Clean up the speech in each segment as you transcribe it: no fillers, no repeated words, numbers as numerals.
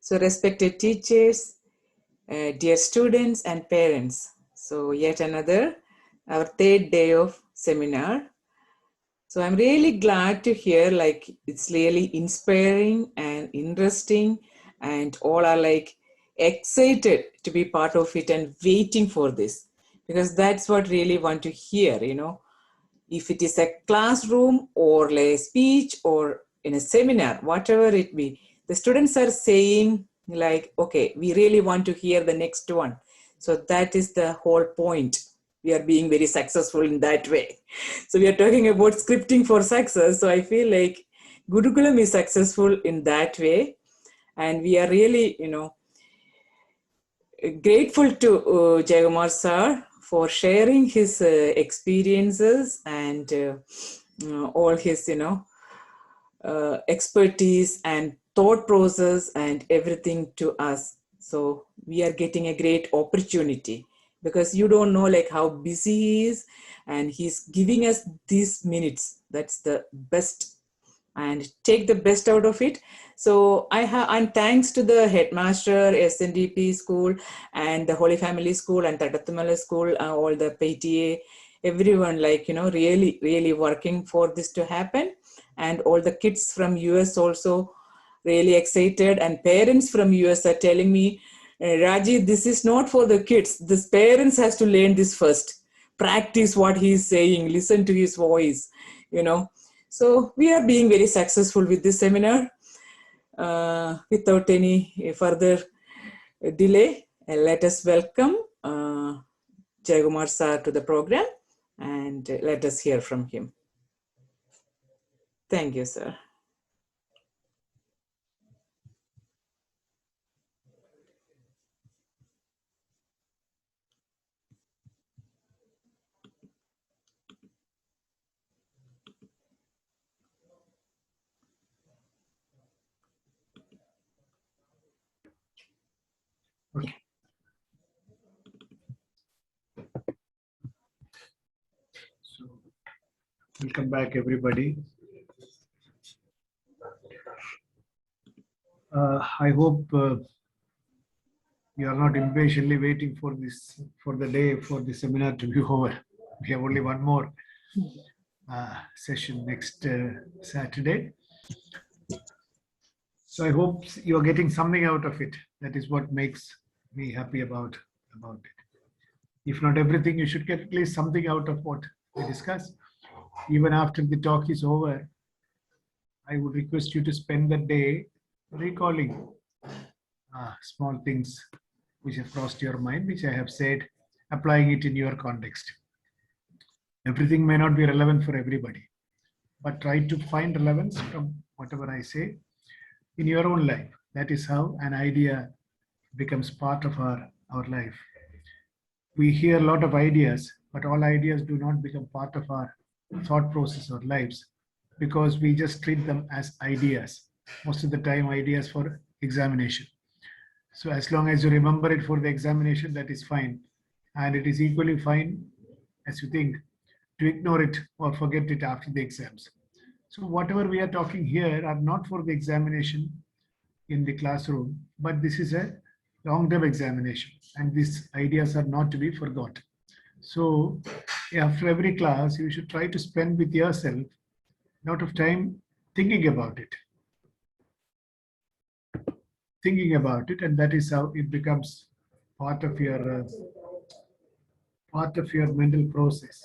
So respected teachers, dear students and parents. So yet another, our third day of seminar. So I'm really glad to hear like it's really inspiring and interesting and all are like excited to be part of it and waiting for this because that's what really want to hear, you know. If it is a classroom or a speech or in a seminar, whatever it be, the students are saying like, okay, we really want to hear the next one. So that is the whole point. We are being very successful in that way. So we are talking about scripting for success. So I feel like Gurukulam is successful in that way. And we are really, you know, grateful to Jayakumar sir for sharing his experiences and all his, you know, expertise and thought process and everything to us. So we are getting a great opportunity because you don't know like how busy he is and he's giving us these minutes. That's the best and take the best out of it. So and thanks to the headmaster, SNDP school and the Holy Family School and Tatathamala school, all the PTA, everyone like, you know, really, really working for this to happen. And all the kids from US also really excited and parents from US are telling me, Raji, this is not for the kids. This parents has to learn this first. Practice what he's saying, listen to his voice, you know. So we are being very successful with this seminar. Without any further delay, let us welcome Jayakumar sir to the program and let us hear from him. Thank you, sir. Okay. So, welcome back, everybody. I hope you are not impatiently waiting for the day for the seminar to be over. We have only one more session next Saturday. So I hope you are getting something out of it. That is what makes me happy about it. If not everything, you should get at least something out of what we discuss. Even after the talk is over, I would request you to spend the day recalling small things which have crossed your mind, which I have said, applying it in your context. Everything may not be relevant for everybody, but try to find relevance from whatever I say in your own life. That is how an idea becomes part of our life. We hear a lot of ideas, but all ideas do not become part of our thought process or lives because we just treat them as ideas. Most of the time, ideas for examination. So as long as you remember it for the examination, that is fine. And it is equally fine, as you think, to ignore it or forget it after the exams. So whatever we are talking here are not for the examination in the classroom, but this is a long-term examination and these ideas are not to be forgotten. So after every class, you should try to spend with yourself a lot of time thinking about it. And that is how it becomes part of your mental process.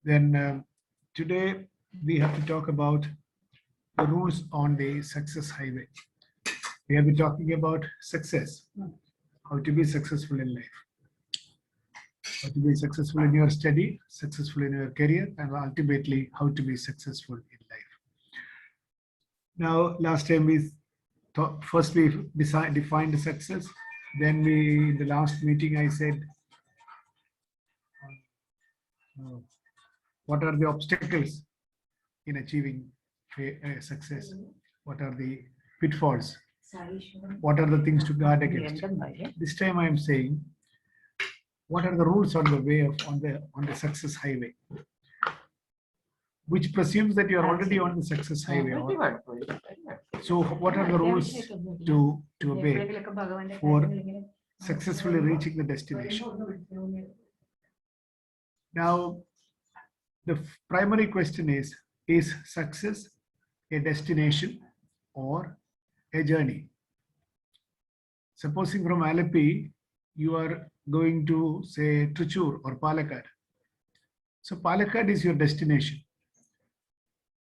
Then today we have to talk about the rules on the success highway. We have been talking about success, how to be successful in life, how to be successful in your study, successful in your career, and ultimately how to be successful in life. Now, last time we thought, first we defined success. Then in the last meeting, I said, what are the obstacles in achieving success? What are the pitfalls? What are the things to guard against? This time I am saying, what are the rules on the way on the success highway? which presumes that you are already on the success highway. So what are the rules to obey for successfully reaching the destination? Now, the primary question is success a destination or a journey? Supposing from Alleppey, you are going to say Trichur or Palakkad. So Palakkad is your destination.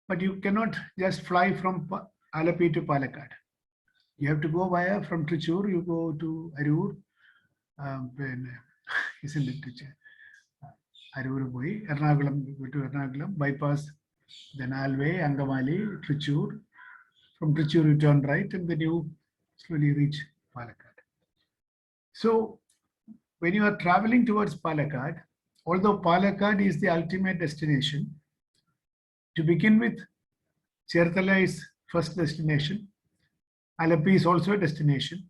But you cannot just fly from Alleppey to Palakkad. You have to go via from Trichur, you go to Arur, isn't it Trichur? Arur boy, Ernakulam, go to Ernakulam, bypass, then Alway, Angamali, Trichur. From Trichur you turn right and then you slowly reach Palakkad. So when you are traveling towards Palakkad, although Palakkad is the ultimate destination, to begin with, Cherthala is first destination. Alleppey is also a destination.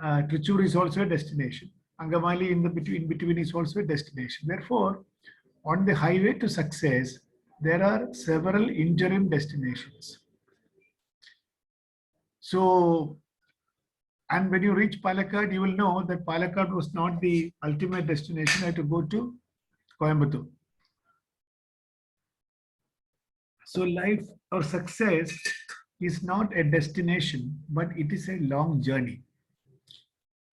Trichur is also a destination. Angamali in between is also a destination. Therefore, on the highway to success, there are several interim destinations. So, and when you reach Palakkad, you will know that Palakkad was not the ultimate destination. I had to go to Coimbatore. So life or success is not a destination, but it is a long journey.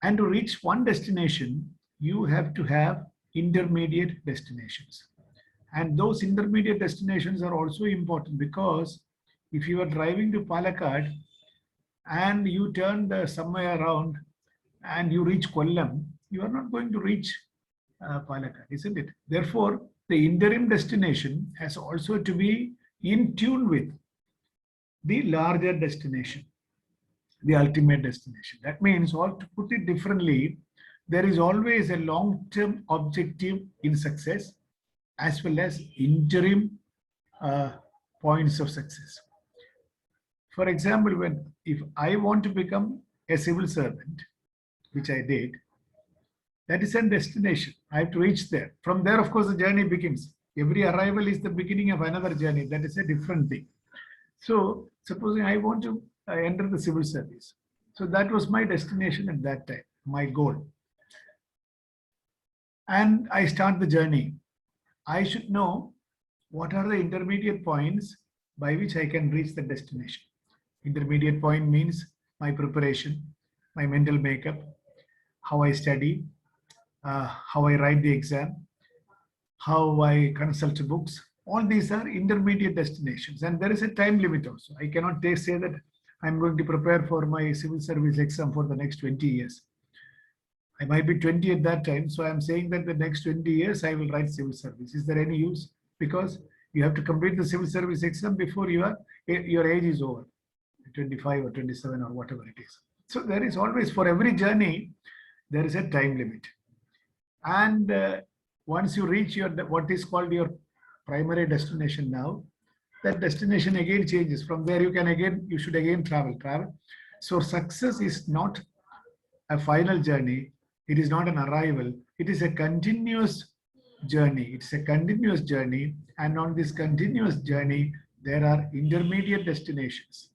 And to reach one destination, you have to have intermediate destinations. And those intermediate destinations are also important because if you are driving to Palakkad and you turn somewhere around and you reach Kollam, you are not going to reach Palakkad, isn't it? Therefore, the interim destination has also to be in tune with the larger destination, the ultimate destination. That means, all to put it differently, there is always a long-term objective in success as well as interim points of success. For example, if I want to become a civil servant, which I did, that is a destination. I have to reach there. From there, of course, the journey begins. Every arrival is the beginning of another journey. That is a different thing. So, supposing I want to enter the civil service. So that was my destination at that time, my goal. And I start the journey. I should know what are the intermediate points by which I can reach the destination. Intermediate point means my preparation, my mental makeup, how I study, how I write the exam, how I consult books. All these are intermediate destinations, and there is a time limit also. I cannot say that I'm going to prepare for my civil service exam for the next 20 years. I might be 20 at that time, so I'm saying that the next 20 years I will write civil service. Is there any use? Because you have to complete the civil service exam before your age is over, 25 or 27 or whatever it is. So there is always, for every journey, there is a time limit. And once you reach your what is called your primary destination now, that destination again changes. From there you should again travel. So success is not a final journey. It is not an arrival. It is a continuous journey. It's a continuous journey. And on this continuous journey, there are intermediate destinations.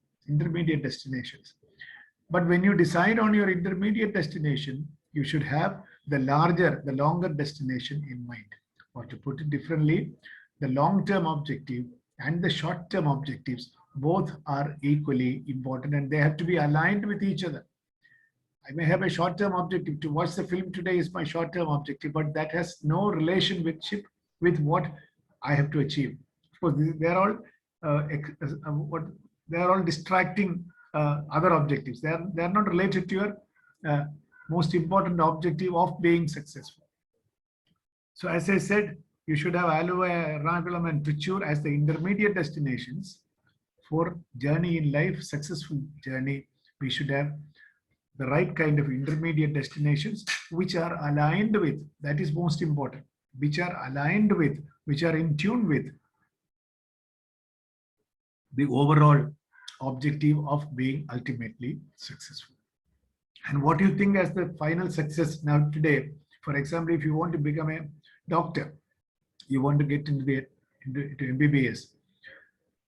But when you decide on your intermediate destination, you should have the longer destination in mind. Or to put it differently, the long-term objective and the short-term objectives both are equally important, and they have to be aligned with each other. I may have a short-term objective. To watch the film today is my short-term objective, but that has no relationship with what I have to achieve. Of course, they are all distracting other objectives. They are not related to your most important objective of being successful. So as I said, you should have Alua, Ernakulam and Trichur as the intermediate destinations for journey in life, successful journey. We should have the right kind of intermediate destinations which are aligned with, that is most important, which are aligned with, which are in tune with the overall objective of being ultimately successful. And what do you think as the final success now today? For example, if you want to become a doctor, you want to get into into MBBS.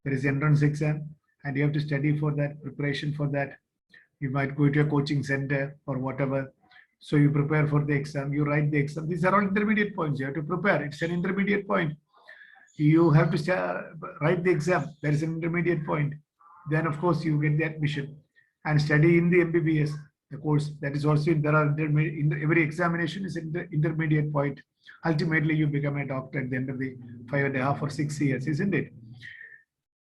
There is entrance exam, and you have to study for that, preparation for that. You might go to a coaching center or whatever. So you prepare for the exam, you write the exam. These are all intermediate points. You have to prepare. It's an intermediate point. You have to write the exam. There is an intermediate point. Then, of course, you get the admission and study in the MBBS, the course. That is also, there are every examination is in the intermediate point. Ultimately, you become a doctor at the end of the 5.5 or 6 years, isn't it?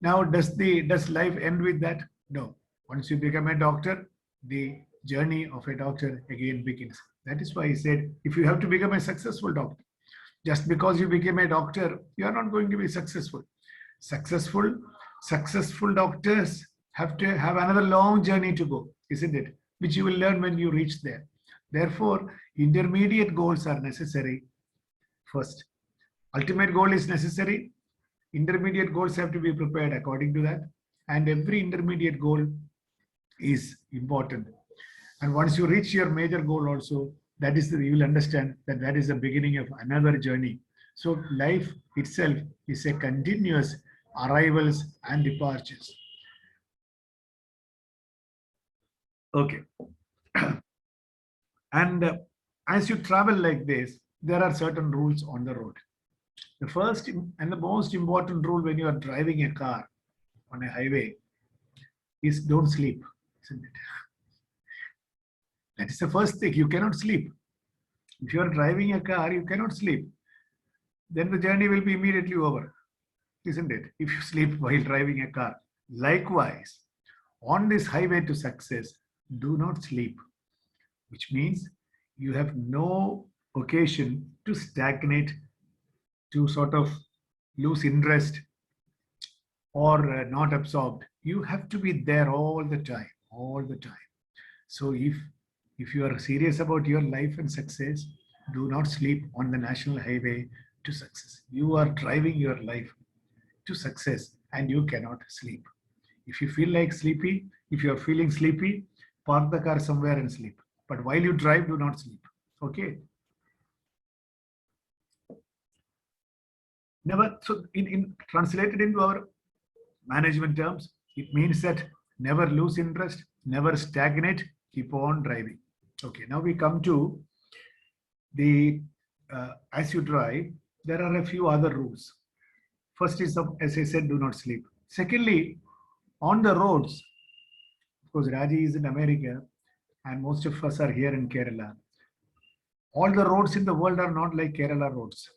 Now, does life end with that? No. Once you become a doctor, the journey of a doctor again begins. That is why I said, if you have to become a successful doctor, just because you became a doctor, you are not going to be successful. Successful doctors have to have another long journey to go, isn't it? Which you will learn when you reach there. Therefore, intermediate goals are necessary first. Ultimate goal is necessary. Intermediate goals have to be prepared according to that. And every intermediate goal is important. And once you reach your major goal also, that is you will understand that that is the beginning of another journey. So life itself is a continuous arrivals and departures. Okay. And as you travel like this, there are certain rules on the road. The first and the most important rule when you are driving a car on a highway is don't sleep, isn't it? That is the first thing. You cannot sleep. If you are driving a car, you cannot sleep. Then the journey will be immediately over, isn't it? If you sleep while driving a car. Likewise, on this highway to success, do not sleep, which means you have no occasion to stagnate, to sort of lose interest or not absorbed. You have to be there all the time, all the time. So if you are serious about your life and success, do not sleep on the national highway to success. You are driving your life to success and you cannot sleep. If you feel like sleepy, if you are feeling sleepy, park the car somewhere and sleep. But while you drive, do not sleep. Okay. Never. So in translated into our management terms, it means that never lose interest, never stagnate, keep on driving. Okay. Now we come to the as you drive, there are a few other rules. First is, as I said, do not sleep. Secondly, on the roads, of course, Raji is in America and most of us are here in Kerala. All the roads in the world are not like Kerala roads.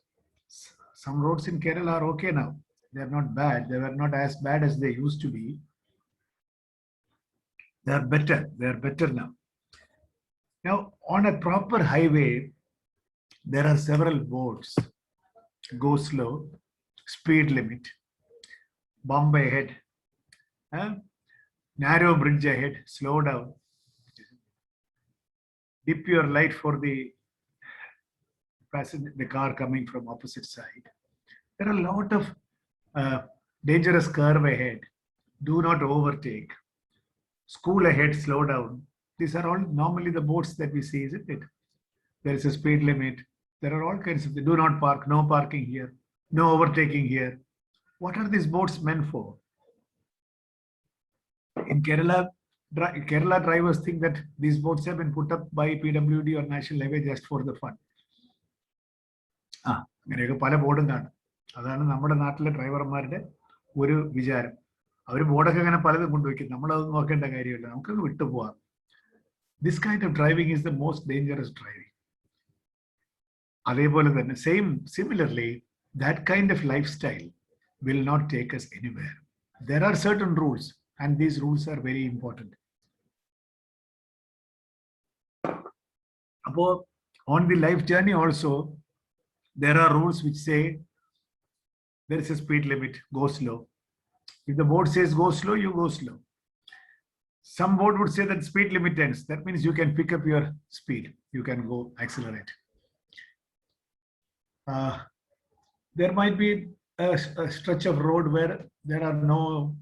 Some roads in Kerala are okay now. They are not bad. They were not as bad as they used to be. They are better. They are better now. Now, on a proper highway, there are several boards. Go slow, speed limit, bump ahead, narrow bridge ahead, slow down, dip your light for the car coming from opposite side. There are a lot of dangerous curve ahead. Do not overtake. School ahead, slow down. These are all normally the boards that we see, isn't it? There is a speed limit. There are all kinds of things. Do not park, no parking here, no overtaking here. What are these boards meant for? In Kerala drivers think that these boards have been put up by PWD or National Highway just for the fun. അങ്ങനെയൊക്കെ പല ബോർഡും കാണും. അതാണ് നമ്മുടെ നാട്ടിലെ ഡ്രൈവർമാരുടെ ഒരു വിചാരം. അവർ ബോർഡൊക്കെ അങ്ങനെ പലതും കൊണ്ടുവയ്ക്കും. നമ്മളത് നോക്കേണ്ട കാര്യമില്ല. നമുക്കത് വിട്ടുപോകാം. This kind of driving is the most dangerous driving. അതേപോലെ തന്നെ similarly, that kind of lifestyle will not take us anywhere. There are certain rules and these rules are very important. On the life journey also, there are rules which say there is a speed limit, go slow. If the board says go slow, you go slow. Some board would say that speed limit ends. That means you can pick up your speed. You can go accelerate. There might be a stretch of road where there are no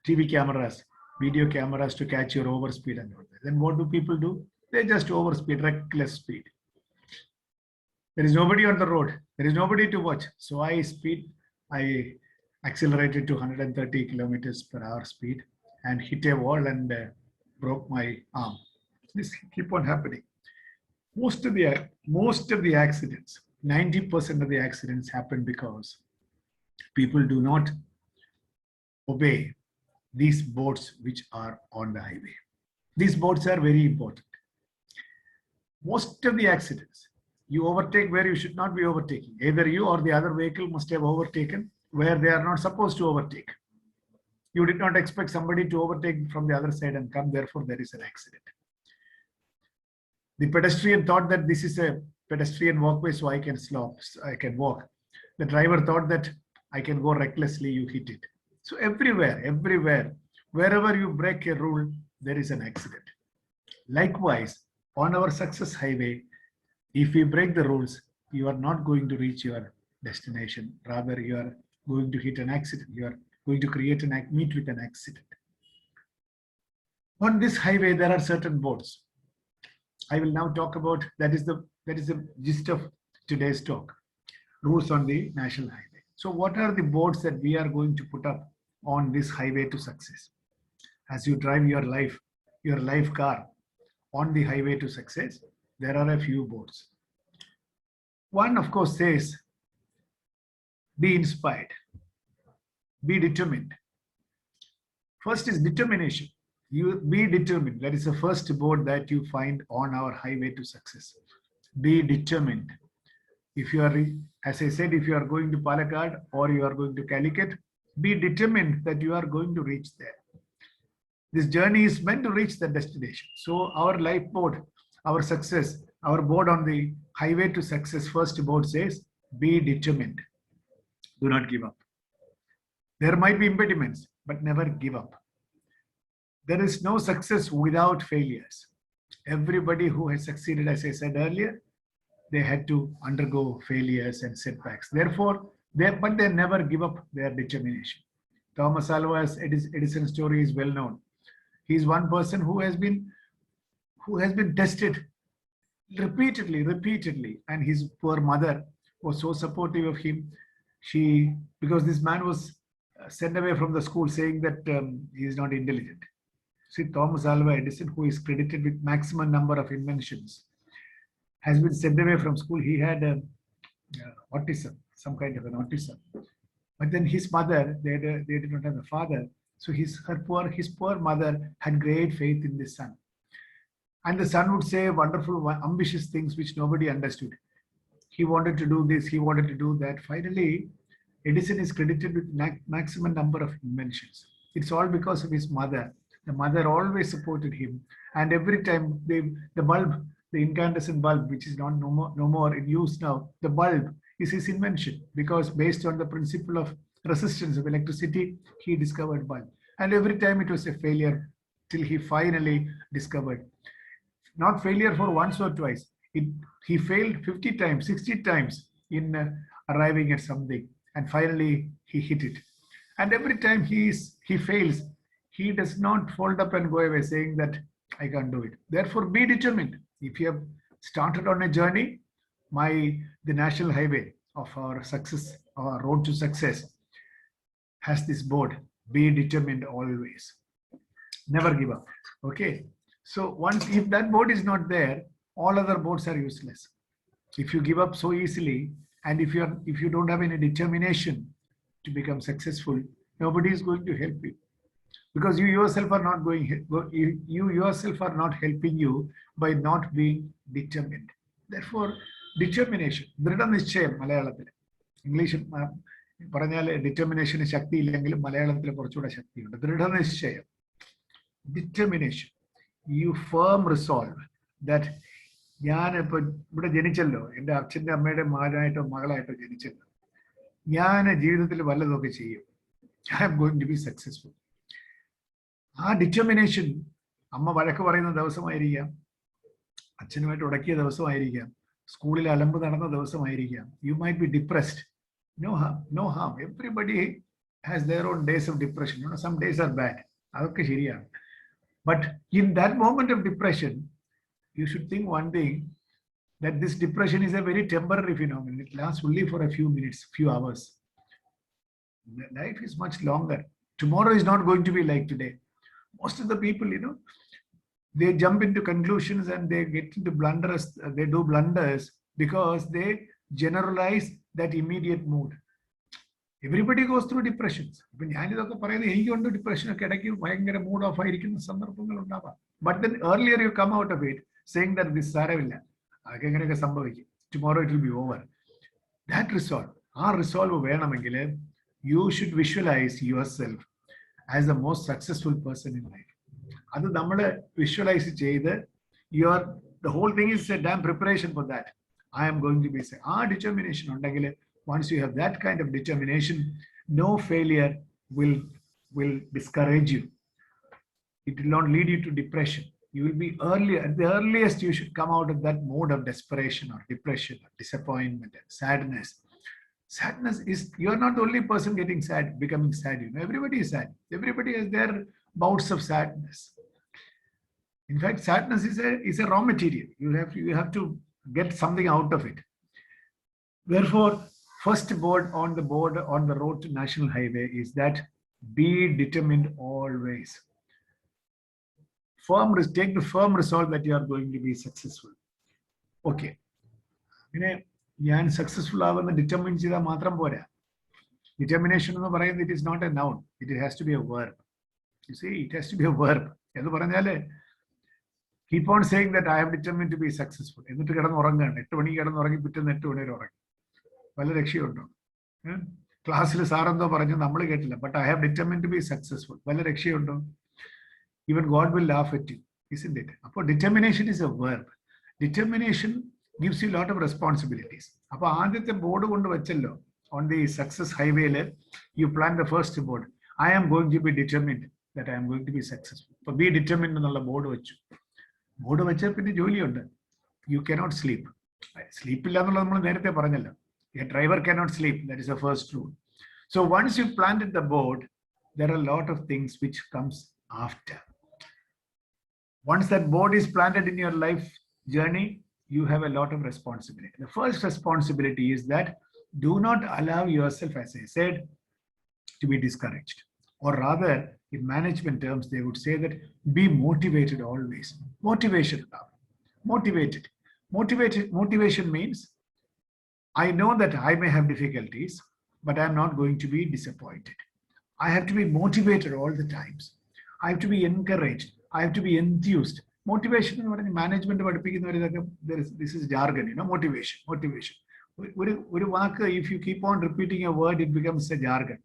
TV cameras, video cameras to catch your overspeed and all that. Then what do people do? They just overspeed, reckless speed. There is nobody on the road. There is nobody to watch. So I speed I accelerated to 130 kilometers per hour speed and hit a wall and broke my arm. This keep on happening. Most of the accidents, 90% of the accidents happen because people do not obey these boards which are on the highway. These boards are very important. Most of the accidents, you overtake where you should not be overtaking. Either you or the other vehicle must have overtaken where they are not supposed to overtake. You did not expect somebody to overtake from the other side and come, therefore there is an accident. The pedestrian thought that this is a pedestrian walkway, so I can walk. The driver thought that I can go recklessly, you hit it. So everywhere, wherever you break a rule, there is an accident. Likewise, on our success highway, if we break the rules, you are not going to reach your destination. Rather, you are going to hit an accident. You are going to meet with an accident. On this highway, there are certain boards. I will now talk about, that is the gist of today's talk, rules on the national highway. So what are the boards that we are going to put up on this highway to success? As you drive your life car on the highway to success, there are a few boards. One, of course, says, be inspired, be determined. First is determination. You be determined. That is the first board that you find on our highway to success. Be determined. If you are, as I said, if you are going to Palakkad or you are going to Calicut, be determined that you are going to reach there. This journey is meant to reach the destination. So our life board, our success, our board on the highway to success, first board says, be determined. Do not give up. There might be impediments, but never give up. There is no success without failures. Everybody who has succeeded, as I said earlier, they had to undergo failures and setbacks. Therefore, they never give up their determination. Thomas Alva's Edison story is well known. He is one person who has been tested repeatedly, and his poor mother was so supportive of him. Because this man was sent away from the school saying that he is not intelligent. See, Thomas Alva Edison, who is credited with maximum number of inventions, has been sent away from school. He had autism, some kind of an autism. But then his mother, they did not have a father. So his poor mother had great faith in this son. And the son would say wonderful, ambitious things which nobody understood. He wanted to do this, he wanted to do that. Finally, Edison is credited with maximum number of inventions. It's all because of his mother. The mother always supported him. And every time the bulb, the incandescent bulb, which is no more in use now, the bulb is his invention, because based on the principle of resistance of electricity, he discovered bulb. And every time it was a failure till he finally discovered. Not failure for once or twice. He failed 50 times, 60 times in arriving at something. And finally, he hit it. And every time he fails, he does not fold up and go away saying that I can't do it. Therefore, be determined. If you have started on a journey, the national highway of our success, our road to success, has this board: be determined always. Never give up. Okay. So if that board is not there, all other boards are useless. If you give up so easily, and if you don't have any determination to become successful, nobody is going to help you. Because you yourself are not helping you by not being determined. Therefore, determination. ദൃഢനിശ്ചയം മലയാളത്തിൽ. ഇംഗ്ലീഷിൽ പറഞ്ഞാൽ ഡിറ്റർമിനേഷന് ശക്തി ഇല്ലെങ്കിലും മലയാളത്തിൽ കുറച്ചുകൂടെ ശക്തിയുണ്ട്. ദൃഢനിശ്ചയം. Determination. You firm resolve that ഞാൻ ഇപ്പൊ ഇവിടെ ജനിച്ചല്ലോ, എൻ്റെ അച്ഛൻ്റെ അമ്മയുടെ മകനായിട്ടോ മകളായിട്ടോ ജനിച്ചല്ലോ, ഞാൻ ജീവിതത്തിൽ വല്ലതൊക്കെ ചെയ്യും. I am going to be successful. ആ ഡിറ്റർമിനേഷൻ അമ്മ വഴക്ക് പറയുന്ന ദിവസമായിരിക്കാം, അച്ഛനുമായിട്ട് ഉടക്കിയ ദിവസമായിരിക്കാം, സ്കൂളിൽ അലമ്പ് നടന്ന ദിവസമായിരിക്കാം. You might be depressed. No harm. Everybody has their own days of depression. Some days are bad. അതൊക്കെ ശരിയാണ്. But in that moment of depression, you should think one thing, that this depression is a very temporary phenomenon. It lasts only for a few minutes, few hours. Life is much longer. Tomorrow is not going to be like today. Most of the people, they jump into conclusions and they get into blunders. They do blunders because they generalize that immediate mood. Everybody goes through depressions. Depression mood off. But then earlier you come out of it saying that this tomorrow it will be over. That resolve, our resolve, you should visualize yourself as the most successful person in life. That's the visualize the whole thing is a damn preparation for that. I am going to be our determination. Once you have that kind of determination, no failure will discourage you. It will not lead you to depression. You will be earlier, at the earliest, you should come out of that mode of desperation or depression, or disappointment, and sadness. Sadness is, you are not the only person getting sad, becoming sad. Everybody is sad. Everybody has their bouts of sadness. In fact, sadness is a raw material. You have to get something out of it. Therefore, first board on the road to National Highway is that be determined always. Take the firm resolve that you are going to be successful. Okay. Successful determined determination it is not a noun. It has to be a verb. You see, it has to be a verb. Keep on saying that I am determined to be successful. Class but I have determined to be successful. Even God will laugh at you, isn't it? Determination is a verb. Determination gives you a lot of responsibilities. On the success highway, you plan the first board. I am going to be determined that I am going to be successful. Be determined on the board. You cannot sleep. Sleep. A driver cannot sleep. That is the first rule. So once you planted the board, there are a lot of things which comes after. Once that board is planted in your life journey, you have a lot of responsibility. The first responsibility is that do not allow yourself, as I said, to be discouraged. Or rather, in management terms, they would say that be motivated always. Motivation. Motivation means I know that I may have difficulties, but I'm not going to be disappointed. I have to be motivated all the times. I have to be encouraged. I have to be enthused. Motivation in management, this is jargon, motivation. If you keep on repeating a word, it becomes a jargon.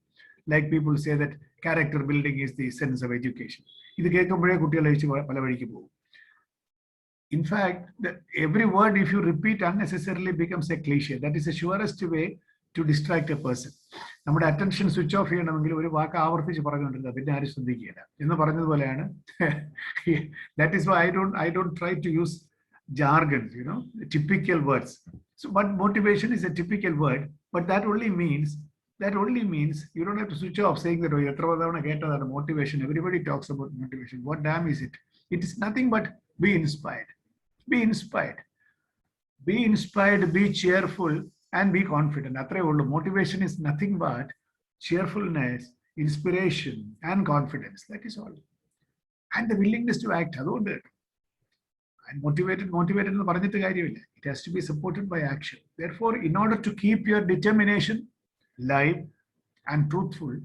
Like people say that character building is the essence of education. In fact, every word, if you repeat unnecessarily, becomes a cliche. That is the surest way to distract a person. Our attention switch off here. That is why I don't try to use jargon, typical words. So, but motivation is a typical word, but that only means you don't have to switch off saying that motivation. Everybody talks about motivation. What damn is it? It is nothing but be inspired. Be inspired. Be inspired, be cheerful, and be confident. Motivation is nothing but cheerfulness, inspiration, and confidence. That is all. And the willingness to act. And motivated. It has to be supported by action. Therefore, in order to keep your determination live and truthful,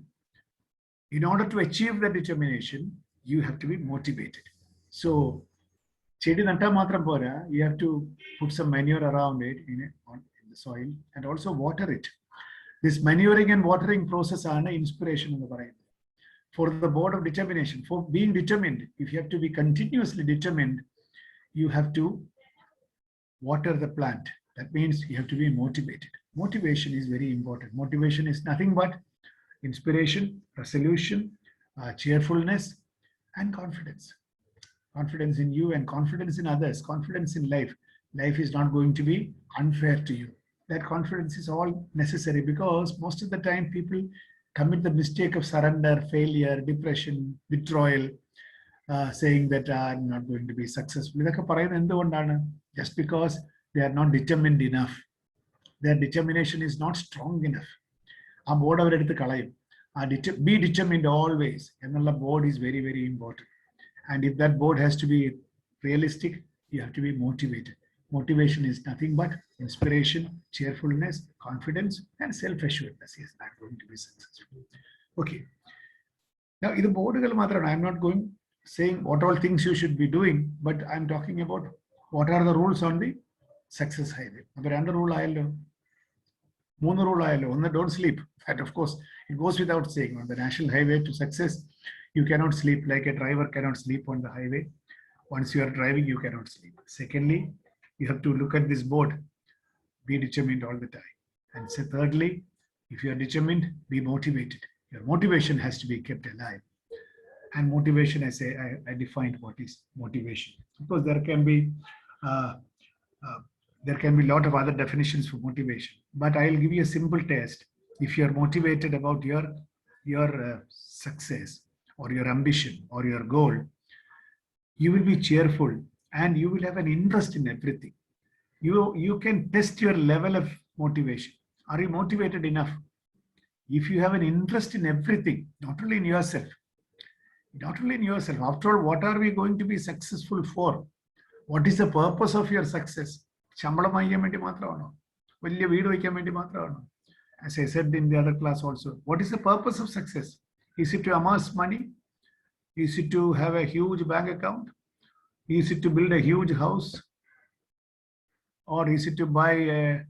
in order to achieve the determination, you have to be motivated. So, you have to put some manure around it in the soil and also water it. This manuring and watering process is an inspiration. For the board of determination, for being determined, if you have to be continuously determined, you have to water the plant. That means you have to be motivated. Motivation is very important. Motivation is nothing but inspiration, resolution, cheerfulness, and confidence. Confidence in you and confidence in others, confidence in life. Life is not going to be unfair to you. That confidence is all necessary because most of the time people commit the mistake of surrender, failure, depression, withdrawal, saying that I'm not going to be successful. Just because they are not determined enough. Their determination is not strong enough. Be determined always. Ennulla board is very, very important. And if that board has to be realistic, you have to be motivated. Motivation is nothing but inspiration, cheerfulness, confidence, and self-assuredness. Yes, I'm going to be successful. Okay. Now, in the board, I'm not going saying what all things you should be doing, but I'm talking about what are the rules on the success highway. Number rule Moon rule one, don't sleep. And of course, it goes without saying, on the national highway to success, you cannot sleep like a driver cannot sleep on the highway. Once you are driving, you cannot sleep. Secondly, you have to look at this board, be determined all the time. And so thirdly, if you are determined, be motivated. Your motivation has to be kept alive. And motivation, I defined what is motivation. Of course, there can be a lot of other definitions for motivation, but I'll give you a simple test. If you are motivated about your success or your ambition or your goal, you will be cheerful and you will have an interest in everything. You can test your level of motivation. Are you motivated enough? If you have an interest in everything, not only in yourself, after all, what are we going to be successful for? What is the purpose of your success? As I said in the other class also, what is the purpose of success? Is it to amass money? Is it to have a huge bank account? Is it to build a huge house? Or is it to buy a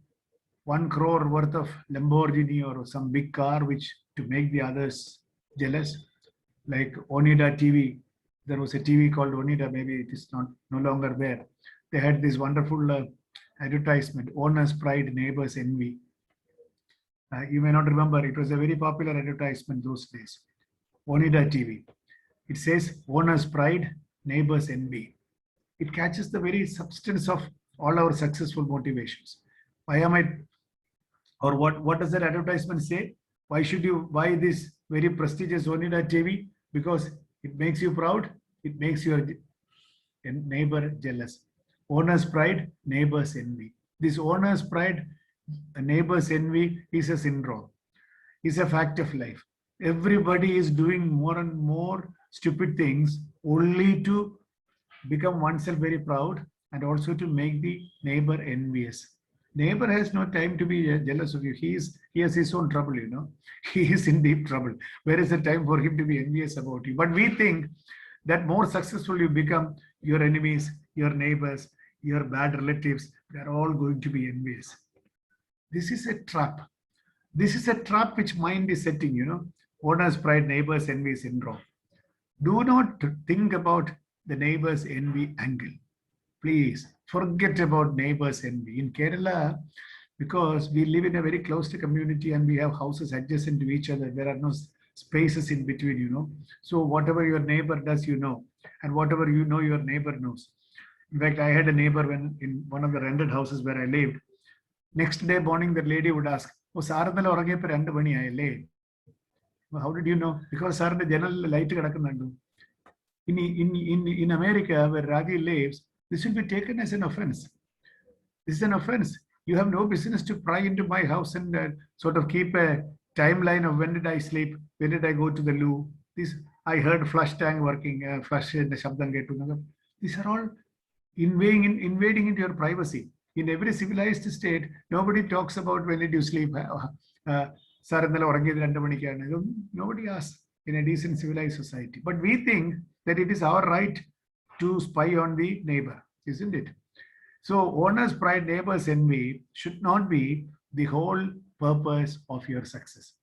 1 crore worth of Lamborghini or some big car which to make the others jealous? Like Onida TV, there was a TV called Onida, maybe it is no longer there. They had this wonderful advertisement, owner's pride, neighbor's envy. You may not remember, it was a very popular advertisement those days. Onida TV. It says owner's pride, neighbor's envy. It catches the very substance of all our successful motivations. Why am I, or what does that advertisement say? Why should you buy this very prestigious Onida TV? Because it makes you proud, it makes your neighbor jealous. Owner's pride, neighbor's envy. This owner's pride, neighbor's envy is a syndrome, is a fact of life. Everybody is doing more and more stupid things only to become oneself very proud and also to make the neighbor envious. Neighbor has no time to be jealous of you. He has his own trouble, you know. He is in deep trouble. Where is the time for him to be envious about you? But we think that more successful you become, your enemies, your neighbors, your bad relatives, they are all going to be envious. This is a trap. This is a trap which mind is setting, you know. Owner's pride, neighbor's envy syndrome. Do not think about the neighbor's envy angle. Please forget about neighbor's envy. In Kerala, because we live in a very close community and we have houses adjacent to each other, there are no spaces in between, you know. So whatever your neighbor does, you know, and whatever you know, your neighbor knows. In fact, I had a neighbor when in one of the rented houses where I lived. Next day morning, the lady would ask, "Oh, sir, how did you know?" Because sir, the general light in America, where Ravi lives, this will be taken as an offense. This is an offense. You have no business to pry into my house and sort of keep a timeline of when did I sleep, when did I go to the loo. This I heard flush tank working, flush in the shabdam get. These are all invading into your privacy. In every civilized state, nobody talks about when did you sleep. Nobody asks in a decent civilized society. But we think that it is our right to spy on the neighbor, isn't it? So owner's pride, neighbor's envy should not be the whole purpose of your success.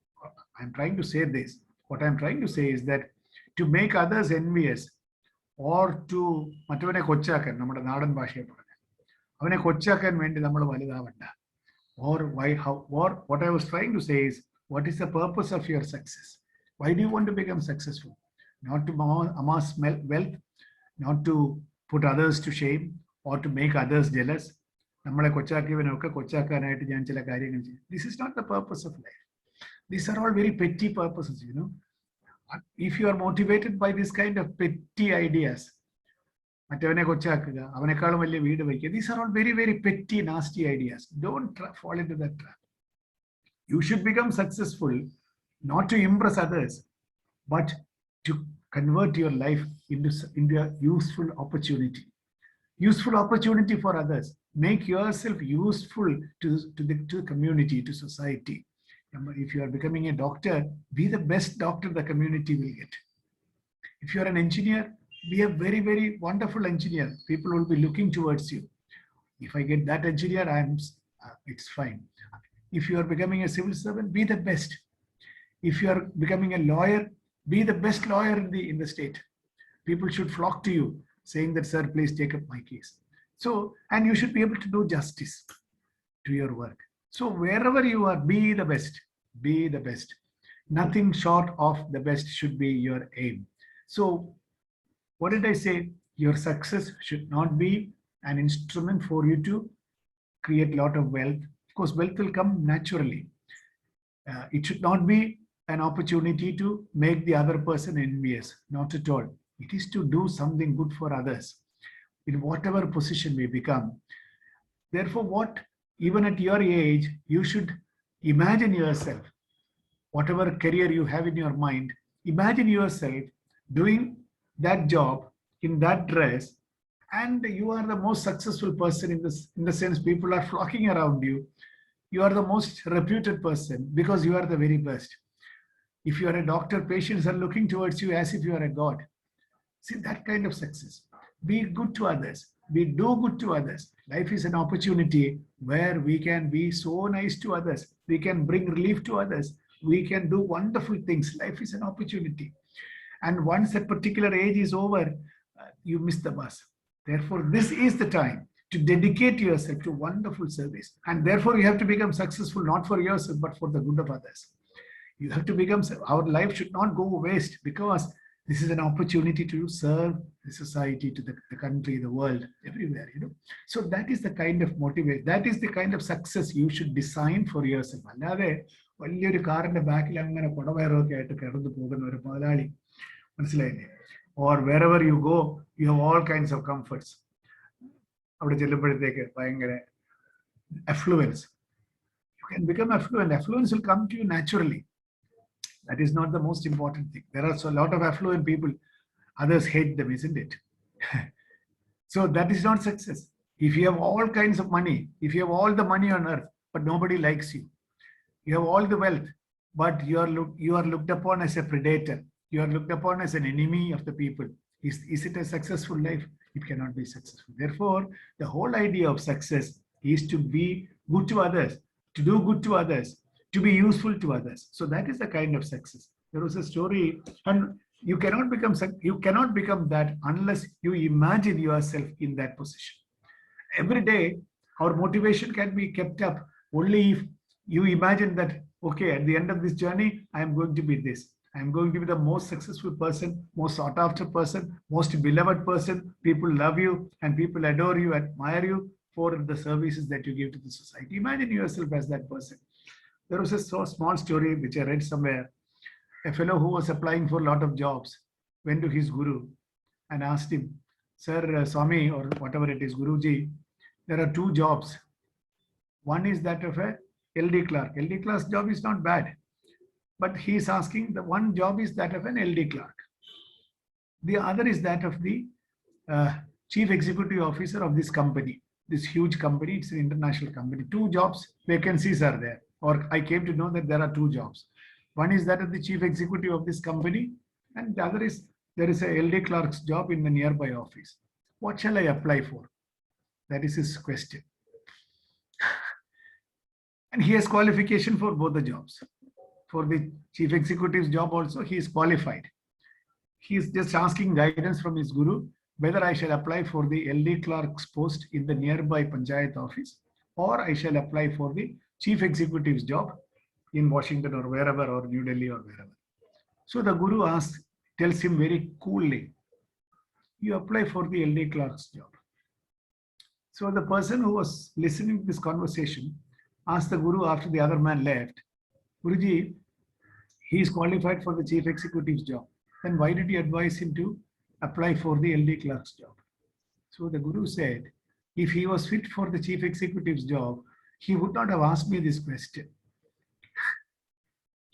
I'm trying to say this. What I'm trying to say is that to make others envious or to മറ്റവനെ കൊച്ചാക്കാൻ നമ്മുടെ നാടൻ ഭാഷയെ പറഞ്ഞു അവനെ കൊച്ചാക്കാൻ വേണ്ടി നമ്മൾ വലുതാവണ്ട. Or what I was trying to say is, what is the purpose of your success? Why do you want to become successful? Not to amass wealth, not to put others to shame or to make others jealous. This is not the purpose of life. These are all very petty purposes, you know. If you are motivated by this kind of petty ideas, these are all very, very petty, nasty ideas. Don't fall into that trap. You should become successful not to impress others, but to convert your life into a useful opportunity. Useful opportunity for others. Make yourself useful to the community, to society. If you are becoming a doctor, be the best doctor the community will get. If you are an engineer, be a very, very wonderful engineer. People will be looking towards you. If I get that engineer, it's fine. If you are becoming a civil servant, be the best. If you are becoming a lawyer, be the best lawyer in the state. People should flock to you, saying that, sir, please take up my case. So, and you should be able to do justice to your work. So wherever you are, be the best. Be the best. Nothing short of the best should be your aim. So what did I say? Your success should not be an instrument for you to create a lot of wealth. Of course, wealth will come naturally. It should not be an opportunity to make the other person envious. Not at all. It is to do something good for others in whatever position we become. Therefore, even at your age, you should imagine yourself, whatever career you have in your mind, imagine yourself doing that job in that dress, and you are the most successful person in the sense people are flocking around you. You are the most reputed person because you are the very best. If you are a doctor, patients are looking towards you as if you are a god. See, that kind of success. Be good to others. We do good to others. Life is an opportunity where we can be so nice to others. We can bring relief to others. We can do wonderful things. Life is an opportunity. And once a particular age is over, you miss the bus. Therefore, this is the time to dedicate yourself to wonderful service. And therefore, you have to become successful, not for yourself, but for the good of others. You have to become, our life should not go waste, because this is an opportunity to serve the society, to the country, the world, everywhere, So that is the kind of motivation, that is the kind of success you should design for yourself. വലിയൊരു കാറിന്റെ ബാക്കിൽ അങ്ങനെ കുടവയറൊക്കെ ആയിട്ട് കിടന്നു പോകുന്ന ഒരു മുതലാളി, മനസ്സിലായില്ലേ? Or wherever you go, you have all kinds of comforts. അവിടെ ചെല്ലുമ്പോഴത്തേക്ക് ഭയങ്കര affluence. You can become affluent. Affluence will come to you naturally. That is not the most important thing. There are a lot of affluent people. Others hate them, isn't it? So that is not success. If you have all kinds of money, if you have all the money on earth, but nobody likes you, you have all the wealth, but you are looked upon as a predator. You are looked upon as an enemy of the people. Is it a successful life? It cannot be successful. Therefore, the whole idea of success is to be good to others, to do good to others, to be useful to others. So that is the kind of success. There was a story, and you cannot become that unless you imagine yourself in that position. Every day, our motivation can be kept up only if you imagine that, okay, at the end of this journey, I am going to be this. I am going to be the most successful person, most sought after person, most beloved person. People love you and people adore you, admire you for the services that you give to the society. Imagine yourself as that person. There was a so small story which I read somewhere. A fellow who was applying for a lot of jobs went to his guru and asked him, Sir, Swami, or whatever it is, Guruji, there are two jobs. One is that of a LD clerk. LD clerk's job is not bad. But he is asking, the one job is that of an LD clerk. The other is that of the chief executive officer of this company, this huge company. It's an international company. Two jobs, vacancies are there. Or I came to know that there are two jobs. One is that of the chief executive of this company, and the other is there is a LD clerk's job in the nearby office. What shall I apply for? That is his question. And he has qualification for both the jobs. For the chief executive's job also, he is qualified. He is just asking guidance from his guru whether I shall apply for the LD clerk's post in the nearby Panchayat office, or I shall apply for the chief executive's job in Washington or wherever, or New Delhi or wherever. So the guru tells him very coolly, you apply for the LD clerk's job. So the person who was listening to this conversation asked the guru after the other man left, Guruji, he is qualified for the chief executive's job. Then why did you advise him to apply for the LD clerk's job? So the guru said, if he was fit for the chief executive's job, he would not have asked me this question.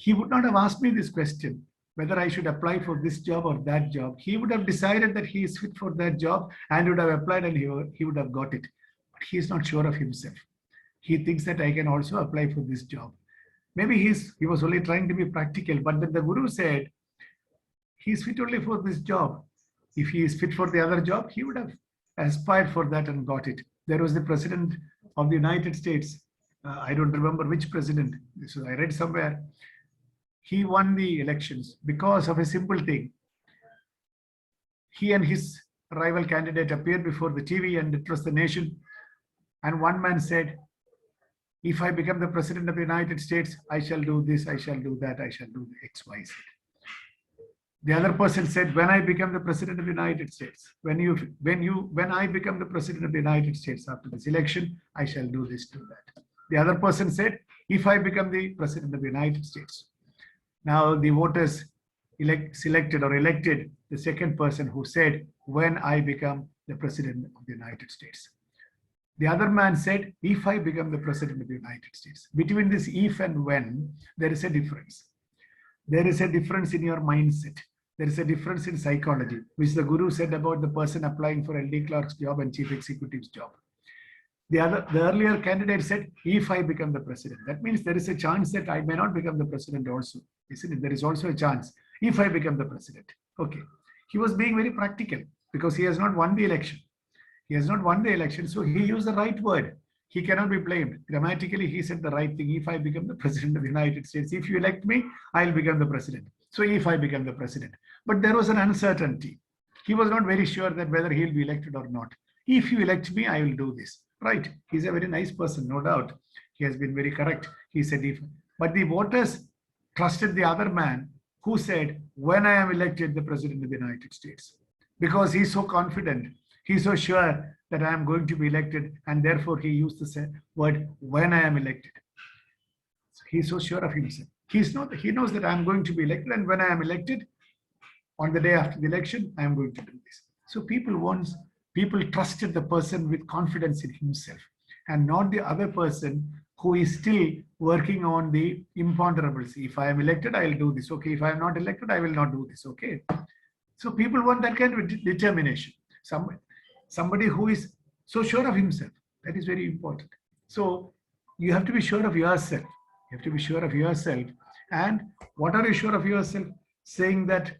he would not have asked me this question, whether I should apply for this job or that job. He would have decided that he is fit for that job and would have applied, and he would have got it. But he is not sure of himself. He thinks that I can also apply for this job. Maybe he was only trying to be practical, but then the Guru said, he is fit only for this job. If he is fit for the other job, he would have aspired for that and got it. There was the president of the United States. I don't remember which president. So I read somewhere. He won the elections because of a simple thing. He and his rival candidate appeared before the TV, and it was the nation. And one man said, if I become the president of the United States, I shall do this, I shall do that, I shall do X, Y, Z. The other person said, when I become the president of the United States, when I become the president of the United States after this election, I shall do this, do that. The other person said, if I become the president of the United States. Now the voters selected or elected the second person who said, when I become the president of the United States. The other man said, if I become the president of the United States. Between this if and when, there is a difference. There is a difference in your mindset. There is a difference in psychology, which the Guru said about the person applying for LD clerk's job and chief executive's job. The earlier candidate said, if I become the president. That means there is a chance that I may not become the president also. Isn't it? There is also a chance if I become the president. Okay. He was being very practical because he has not won the election. He has not won the election, so he used the right word. He cannot be blamed. Grammatically, he said the right thing. If I become the president of the United States, if you elect me, I'll become the president. So if I become the president. But there was an uncertainty. He was not very sure that whether he'll be elected or not. If you elect me, I will do this. Right. He's a very nice person, no doubt. He has been very correct. He said, if. But the voters trusted the other man who said, when I am elected the president of the United States. Because he's so confident. He's so sure that I am going to be elected, and therefore he used the word when I am elected. So he's so sure of himself. He knows that I am going to be elected, and when I am elected, on the day after the election, I am going to do this. So people trusted the person with confidence in himself, and not the other person who is still working on the imponderables. If I am elected, I will do this. Okay. If I am not elected, I will not do this. Okay. So people want that kind of determination. Somebody who is so sure of himself. That is very important. So you have to be sure of yourself. You have to be sure of yourself. And what are you sure of yourself? Saying that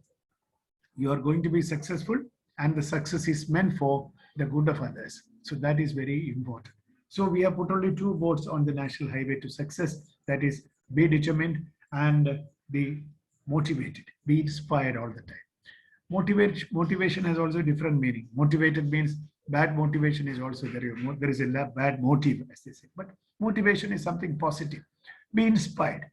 you are going to be successful and the success is meant for the good of others. So that is very important. So we have put only two boards on the national highway to success. That is, be determined and be motivated. Be inspired all the time. Motivation has also a different meaning. Motivated means bad motivation is also there. There is a bad motive, as they say. But motivation is something positive. Be inspired.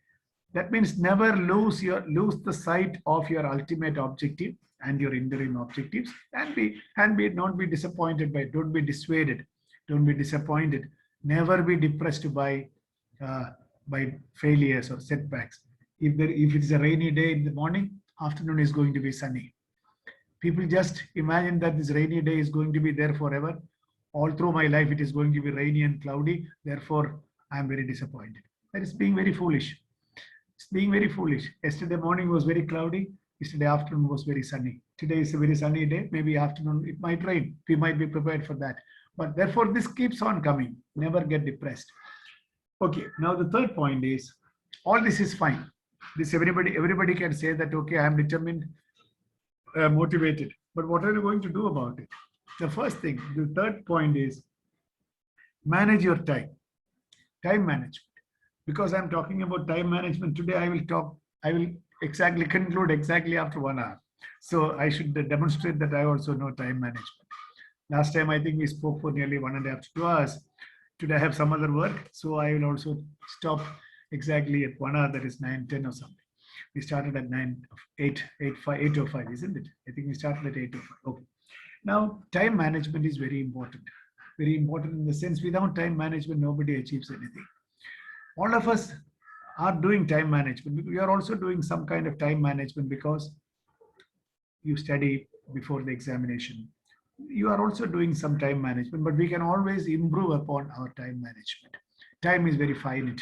That means never lose the sight of your ultimate objective and your interim objectives, and not be disappointed by it. Don't be dissuaded. Don't be disappointed. Never be depressed by failures or setbacks. If it is a rainy day in the morning, afternoon is going to be sunny. People just imagine that this rainy day is going to be there forever. All through my life, it is going to be rainy and cloudy. Therefore, I am very disappointed. That is being very foolish. It's being very foolish. Yesterday morning was very cloudy. Yesterday afternoon was very sunny. Today is a very sunny day. Maybe afternoon it might rain. We might be prepared for that. But therefore, this keeps on coming. Never get depressed. Okay. Now the third point is, all this is fine. This everybody can say that, okay, I am determined, motivated. But what are you going to do about it? The first thing, the third point is, manage your time. Time management. Because I'm talking about time management today, I will conclude exactly after 1 hour. So I should demonstrate that I also know time management. Last time, I think we spoke for nearly 1.5 to 2 hours. Today I have some other work. So I will also stop exactly at 1 hour, that is 9:10 or something. We started at 8:05, isn't it? I think we started at 8:05. Okay. Now, time management is very important. Very important in the sense, without time management, nobody achieves anything. All of us are doing time management. We are also doing some kind of time management because you study before the examination. You are also doing some time management, but we can always improve upon our time management. Time is very finite.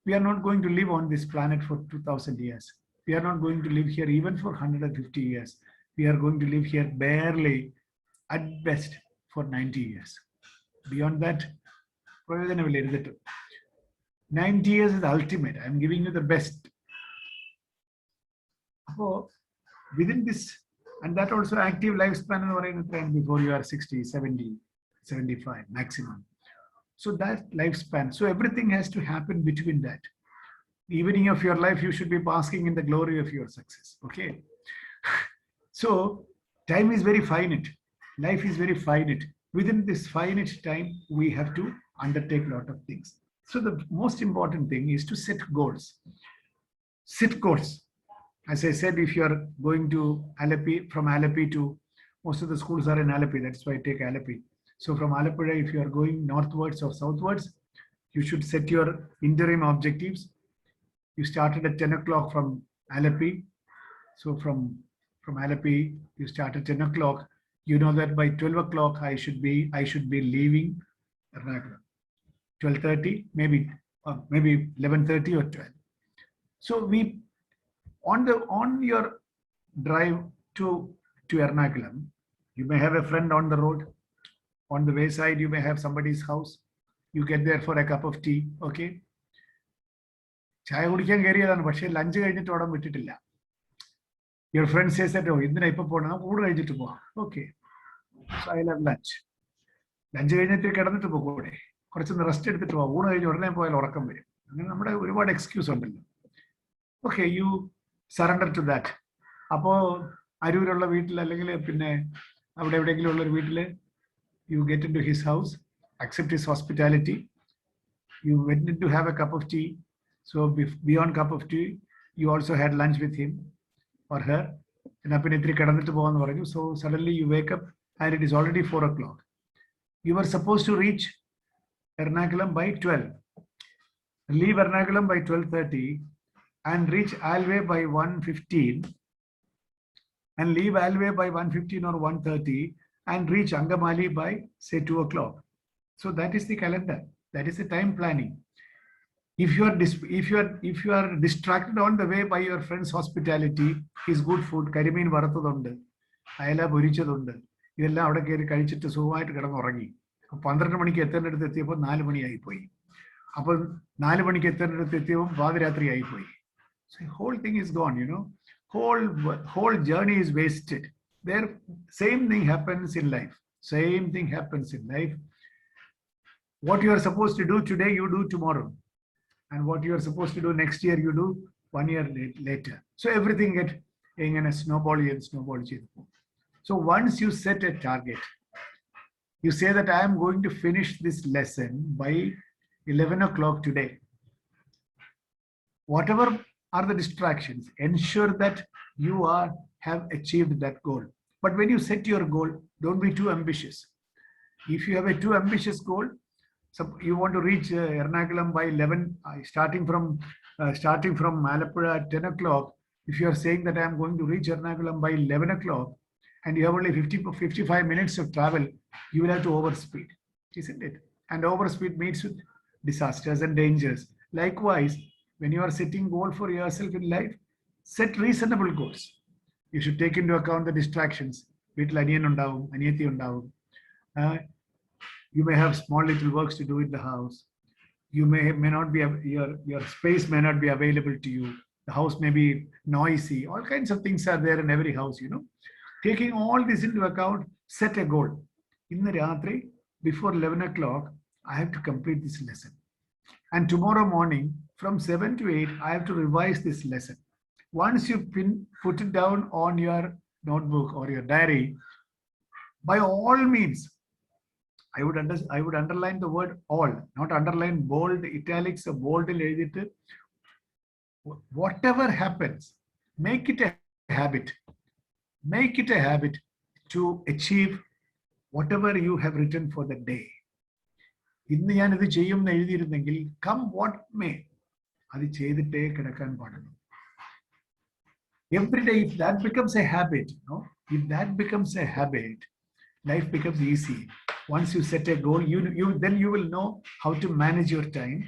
we are not going to live on this planet for 2000 years. We are not going to live here even for 150 years. We are going to live here barely, at best, for 90 years. Beyond that, 90 years is the ultimate. I am giving you the best. So, within this, and that also active lifespan before you are 60, 70, 75 maximum. So that lifespan. So everything has to happen between that. Evening of your life, you should be basking in the glory of your success. Okay. So time is very finite. Life is very finite. Within this finite time, we have to undertake a lot of things. So the most important thing is to set goals. Set goals. As I said, if you are going to Alleppey, from Alleppey to, most of the schools are in Alleppey. That's why I take Alleppey. So from Alleppey, if you are going northwards or southwards, you should set your interim objectives. You started at 10 o'clock from Alleppey. So from Alleppey, you start at 10 o'clock. You know that by 12 o'clock, I should be leaving Ernakulam. 12:30, maybe 11:30 or 12. So we, on your drive to Ernakulam, you may have a friend on the road. On the wayside, you may have somebody's house. You get there for a cup of tea, okay? Chai kudikan keriyadanu, പക്ഷേ lunch കഴിഞ്ഞിട്ട് ഓടം വിട്ടിട്ടില്ല. Your friend says that, oh, ഇന്നിനാ ഇപ്പൊ പോണം, ഊണ് കഴിച്ചിട്ട് പോവാം. Okay. So I'll have lunch. Lunch കഴിഞ്ഞിട്ട് കിടന്നിട്ട് പോകൂടെ. കുറച്ചൊന്ന് റെസ്റ്റ് എടുത്തിട്ട് പോവാം. ഊണ് കഴിഞ്ഞ് ഉടനെ പോയാൽ ഉറക്കം വരും. അങ്ങനെ നമ്മുടെ ഒരുപാട് എക്സ്ക്യൂസ് ഉണ്ടല്ലോ. Okay, you surrender to that. അപ്പോൾ അരൂരുള്ള വീട്ടിൽ അല്ലെങ്കിൽ പിന്നെ അവിടെ എവിടെയെങ്കിലും ഉള്ള ഒരു വീട്ടിൽ you get into his house, accept his hospitality. You went in to have a cup of tea. So beyond cup of tea, you also had lunch with him or her. So suddenly you wake up and it is already 4 o'clock. You were supposed to reach Ernakulam by 12. Leave Ernakulam by 12:30 and reach Alway by 1:15. And leave Alway by 1:15 or 1:30. And reach Angamali by, say, 2 o'clock. So that is the calendar. That is the time planning. If you are distracted on the way by your friend's hospitality, his good food, കരിമീൻ വറുത്തതുണ്ട്, അയല പൊരിച്ചതുണ്ട്, ഇതെല്ലാം അവിടെ കയറി കഴിച്ചിട്ട് സുഖമായിട്ട് കിടന്നുറങ്ങി. 12 മണിക്ക് എത്തേണ്ടടുത്ത് എത്തിയപ്പോൾ 4 മണിയായി പോയി. അപ്പോൾ 4 മണിക്ക് എത്തേണ്ടടുത്ത് എത്തിയപ്പോൾ പാതിരാത്രി ആയിപ്പോയി. So the whole thing is gone, you know. Whole journey is wasted. There, same thing happens in life. Same thing happens in life. What you are supposed to do today, you do tomorrow. And what you are supposed to do next year, you do 1 year later. So everything gets in a snowball. So once you set a target, you say that I am going to finish this lesson by 11 o'clock today. Whatever are the distractions, ensure that you have achieved that goal. But when you set your goal, don't be too ambitious. If you have a too ambitious goal, so you want to reach Ernakulam by 11, starting from Malappuzha at 10 o'clock. If you are saying that I am going to reach Ernakulam by 11 o'clock, and you have only 55 minutes of travel, you will have to overspeed, isn't it? And overspeed meets with disasters and dangers. Likewise, when you are setting goal for yourself in life, set reasonable goals. You should take into account the distractions. You may have small little works to do in the house. You may not be, your space may not be available to you. The house may be noisy. All kinds of things are there in every house, you know. Taking all this into account, set a goal. In the Ratri, before 11 o'clock, I have to complete this lesson. And tomorrow morning, from 7 to 8, I have to revise this lesson. Once you put it down on your notebook or your diary, by all means, I would underline the word all, not underline bold, italics, or bold. Whatever happens, make it a habit. Make it a habit to achieve whatever you have written for the day. Come what may. Every day, if that becomes a habit, life becomes easy. Once you set a goal, then you will know how to manage your time.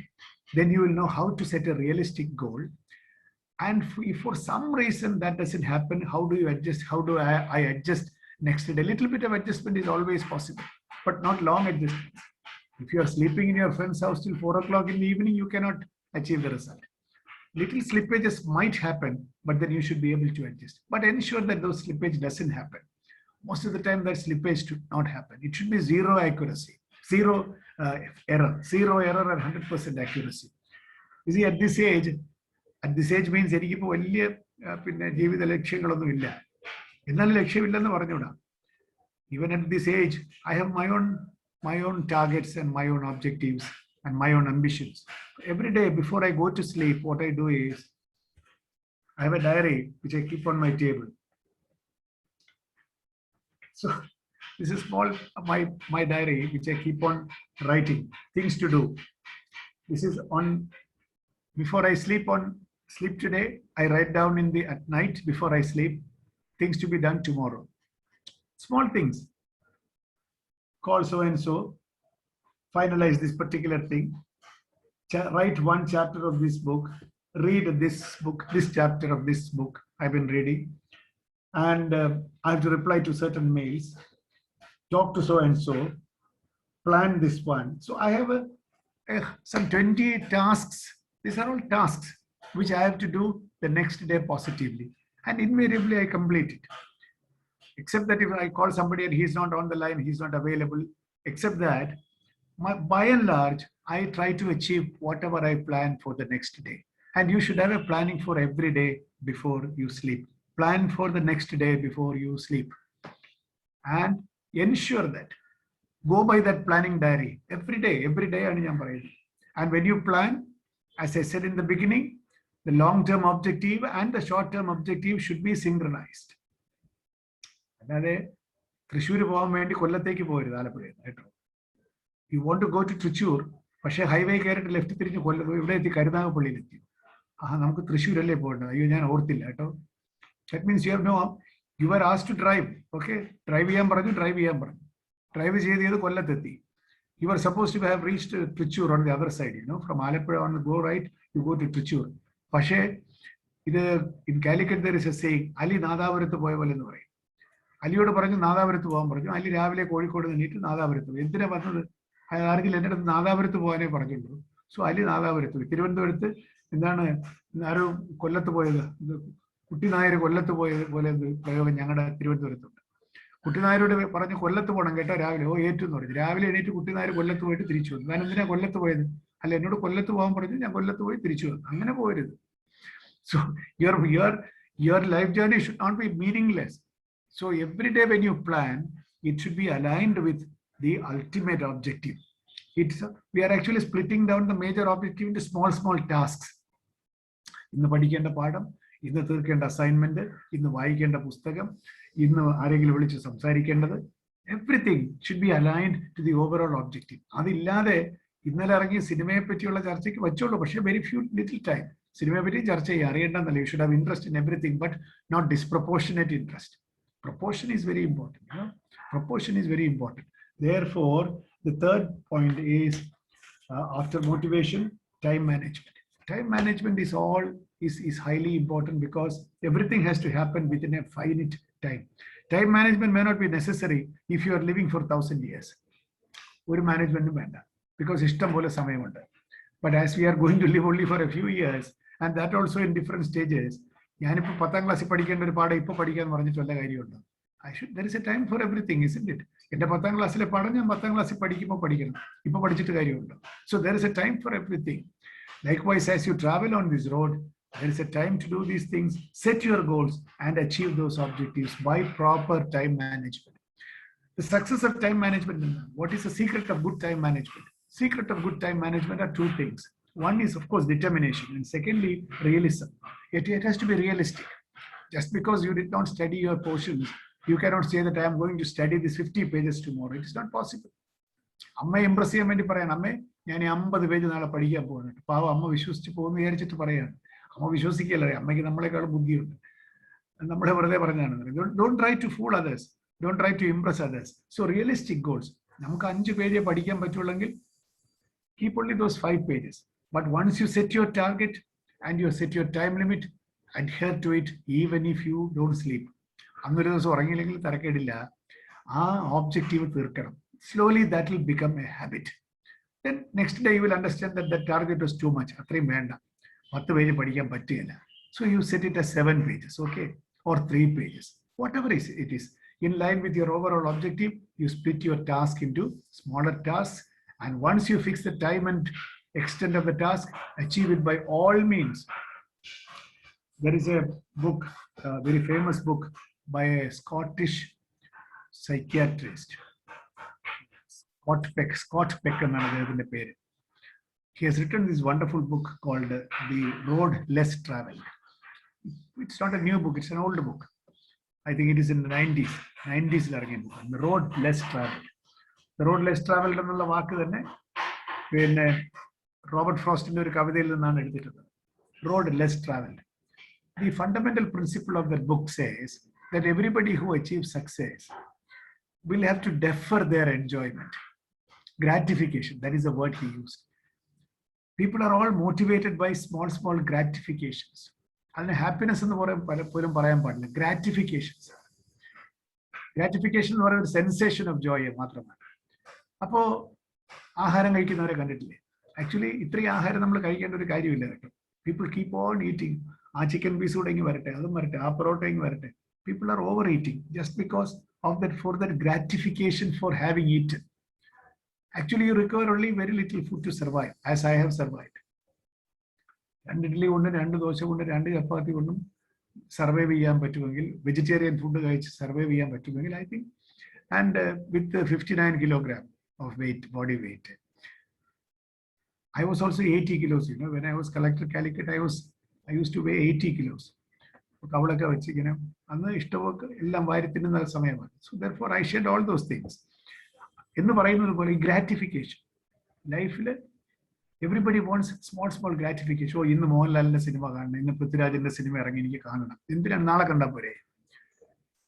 then you will know how to set a realistic goal. And if for some reason that doesn't happen, how do you adjust? How do I adjust next day? A little bit of adjustment is always possible, but not long adjustment. If you are sleeping in your friend's house till 4 o'clock in the evening, you cannot achieve the result. Little slippages might happen, but then you should be able to adjust. But ensure that those slippage doesn't happen. Most of the time, that slippage should not happen. It should be zero accuracy, zero error and 100% accuracy. You see, at this age means എനിക്കിപ്പോൾ വലിയ പിന്നെ ജീവിത ലക്ഷ്യങ്ങളൊന്നുമില്ല. എന്നാലും ലക്ഷ്യമില്ലെന്ന് പറഞ്ഞുകൂടാ. Even at this age, I have my own targets and my own objectives and my own ambitions. Every day before I go to sleep, what I do is I have a diary which I keep on my table. So this is small my diary which I keep on writing things to do. This is on before I sleep today. I write down at night before I sleep things to be done tomorrow. Small things. Call so and so, finalize this particular thing, write one chapter of this book, read this chapter of this book I've been reading, and I have to reply to certain mails, talk to so and so, plan this one. So I have some 20 tasks. These are all tasks which I have to do the next day positively, and invariably I complete it. Except that if I call somebody and he's not on the line, he's not available, except that, by and large, I try to achieve whatever I plan for the next day. And you should have a planning for every day before you sleep. Plan for the next day before you sleep. And ensure that. Go by that planning diary every day. And when you plan, as I said in the beginning, the long-term objective and the short-term objective should be synchronized. അല്ലാതെ തൃശ്ശൂർ പോകാൻ വേണ്ടി കൊല്ലത്തേക്ക് പോകരുത്, ആലപ്പുഴയിൽ കേട്ടോ. You want to go to Thrissur, പക്ഷേ highway കയറിയിട്ട് left തിരിഞ്ഞ് ഇവിടെ എത്തി കരുനാഗപ്പള്ളിയിലെത്തി. നമുക്ക് തൃശ്ശൂരല്ലേ പോകേണ്ടത്, അയ്യോ ഞാൻ ഓർത്തില്ല കേട്ടോ. That means you are asked to drive. Okay, drive ചെയ്യാൻ പറഞ്ഞു. ഡ്രൈവ് ചെയ്ത് കൊല്ലത്തെത്തി. You are supposed to have reached Trichur on the other side, from Alappuzha on the go right, you go to Trichur. പക്ഷേ ഇത് in Calicut there is a saying, Ali നാദാപുരത്ത് പോയ പോലെ എന്ന് പറയും. അലിയോട് പറഞ്ഞു നാദാപുരത്ത് പോകാൻ പറഞ്ഞു. അലി രാവിലെ കോഴിക്കോട് നിന്നിട്ട് നാദാപുരത്ത് പോയി. എന്തിനാ വന്നത്? ആരെങ്കിലും എൻ്റെ അടുത്ത് നാദാപുരത്ത് പോകാനേ പറഞ്ഞുള്ളൂ. സോ അലി നാദാപുരത്ത് പോയി. തിരുവനന്തപുരത്ത് എന്താണ് ആരും കൊല്ലത്ത് പോയത്, കുട്ടിനായർ കൊല്ലത്ത് പോയത് പോലെ പ്രയോഗം ഞങ്ങളുടെ തിരുവനന്തപുരത്തുണ്ട്. കുട്ടിനായരോട് പറഞ്ഞ് കൊല്ലത്ത് പോകണം കേട്ടോ രാവിലെ. ഏറ്റവും പറഞ്ഞു. രാവിലെ എണീറ്റ് കുട്ടിനായർ കൊല്ലത്ത് പോയിട്ട് തിരിച്ചു വന്നു. ഞാൻ എന്തിനാ കൊല്ലത്ത് പോയത്? അല്ല, എന്നോട് കൊല്ലത്ത് പോകാൻ പറഞ്ഞു, ഞാൻ കൊല്ലത്ത് പോയി തിരിച്ചു വന്നു. അങ്ങനെ പോകരുത്. So your life journey should not be meaningless. So every day when you plan, it should be aligned with the ultimate objective. We are actually splitting down the major objective into small tasks. ഇന്ന് പഠിക്കേണ്ട പാഠം, ഇന്ന് തീർക്കേണ്ട assignment, ഇന്ന് വായിക്കേണ്ട പുസ്തകം, ഇന്ന് ആരെങ്കിലും വിളിച്ച് സംസാരിക്കേണ്ടത്, everything should be aligned to the overall objective. അതില്ലാതെ ഇന്നലെ ഇറങ്ങിയ സിനിമയെ പറ്റിയുള്ള ചർച്ചയ്ക്ക് വച്ചോളൂ, പക്ഷേ very few little time. സിനിമയെ പറ്റി ചർച്ച ചെയ്യുക അറിയേണ്ടെന്നല്ല. You should have interest in everything, but not disproportionate interest. Proportion is very important. Proportion is very important. Therefore, the third point is after motivation, time management. Time management is highly important because everything has to happen within a finite time. Time management may not be necessary if you are living for 1,000 years. ഒരു മാനേജ്മെന്റും വേണ്ട, because ഇഷ്ടം പോലെ സമയമുണ്ട്. But as we are going to live only for a few years, and that also in different stages, ഞാനിപ്പോൾ 10ാം ക്ലാസ്സിൽ പഠിക്കേണ്ട ഒരു പാഠം ഇപ്പോൾ പഠിക്കാൻ പറഞ്ഞിട്ട് വല്ല കാര്യമുണ്ടോ? there is a time for everything, isn't it? എൻ്റെ 10ാം ക്ലാസ്സിലെ പാഠം ഞാൻ 10ാം ക്ലാസ്സിൽ പഠിക്കുമ്പോൾ പഠിക്കണം, ഇപ്പോൾ പഠിച്ചിട്ട് കാര്യമുണ്ടോ? So there is a time for everything. Likewise, as you travel on this road, there is a time to do these things. Set your goals and achieve those objectives by proper time management. The success of time management. What is the secret of good time management? Secret of good time management are two things. One is, of course, determination, and secondly, realism. It has to be realistic. Just because you did not study your portions, you cannot say that I am going to study this 50 pages tomorrow. It is not possible. അമ്മയെ Impress ചെയ്യാൻ വേണ്ടി പറയാൻ, അമ്മേ ഞാൻ 50 page നാളെ പഠിക്കാൻ പോകുന്നുണ്ട്. പാവം അമ്മ വിശ്വസിച്ച് പോകുന്ന വിചാരിച്ചിട്ട് പറയാണ്. അമ്മ വിശ്വസിക്കല്ലേ, അമ്മയ്ക്ക് നമ്മളെക്കാളും ബുദ്ധിയുണ്ട്. നമ്മളെ വെറുതെ പറഞ്ഞാണ്. Don't try to fool others. Don't try to impress others. So realistic goals. നമുക്ക് 5 പേജേ പഠിക്കാൻ പറ്റുള്ളെങ്കിൽ keep only those 5 pages. But once you set your target and you set your time limit, adhere to it even if you don't sleep. അന്നൊരു ദിവസം ഉറങ്ങിയില്ലെങ്കിൽ തരക്കേടില്ല, ആ objective തീർക്കണം. Slowly that will become a habit. Then next day you will understand that the target was too much. അത്രയും വേണ്ട, 10 page പഠിക്കാൻ പറ്റുകയില്ല. So you set it as 7 pages, okay, or 3 pages, whatever it is. In line with your overall objective, you split your task into smaller tasks, and once you fix the time and extent of the task, achieve it by all means. There is a book, a very famous book by a Scottish psychiatrist, Scott Peck എന്നാണ് പേര്. He has written this wonderful book called The Road Less Traveled. It's not a new book, it's an old book. I think it is in the 90s. 90s ഇറങ്ങിയ book. The Road Less Traveled. The Road Less Traveled എന്നുള്ള വാക്ക് തന്നെ പിന്നെ Robert ഫ്രോസ്റ്റിന്റെ ഒരു കവിതയിൽ നിന്നാണ് എടുത്തിട്ടുള്ളത്. Road Less Traveled. The fundamental principle of the book says that everybody who achieves success will have to defer their enjoyment. Gratification, that is the word he used. People are all motivated by small gratifications. And happiness in the world, gratifications. Gratification is a sensation of joy. Actually, people keep on eating. Chicken piece, people are overeating just because of that, for that gratification for having eaten. Actually, you require only very little food to survive, as I have survived. And idli undu, rendu dosha undu, rendu chapati undu, survive cheyan pattumengil, vegetarian food survive cheyan pattumengil, I think. And with 59 kilogram of weight, body weight. I was also 80 kilos, you know, when I was Collector Calicut, I used to weigh 80 kilos. So therefore, I shed all those things. In the gratification, life, everybody wants small gratification. Oh, in the Malayali cinema, in the Prithviraj cinema,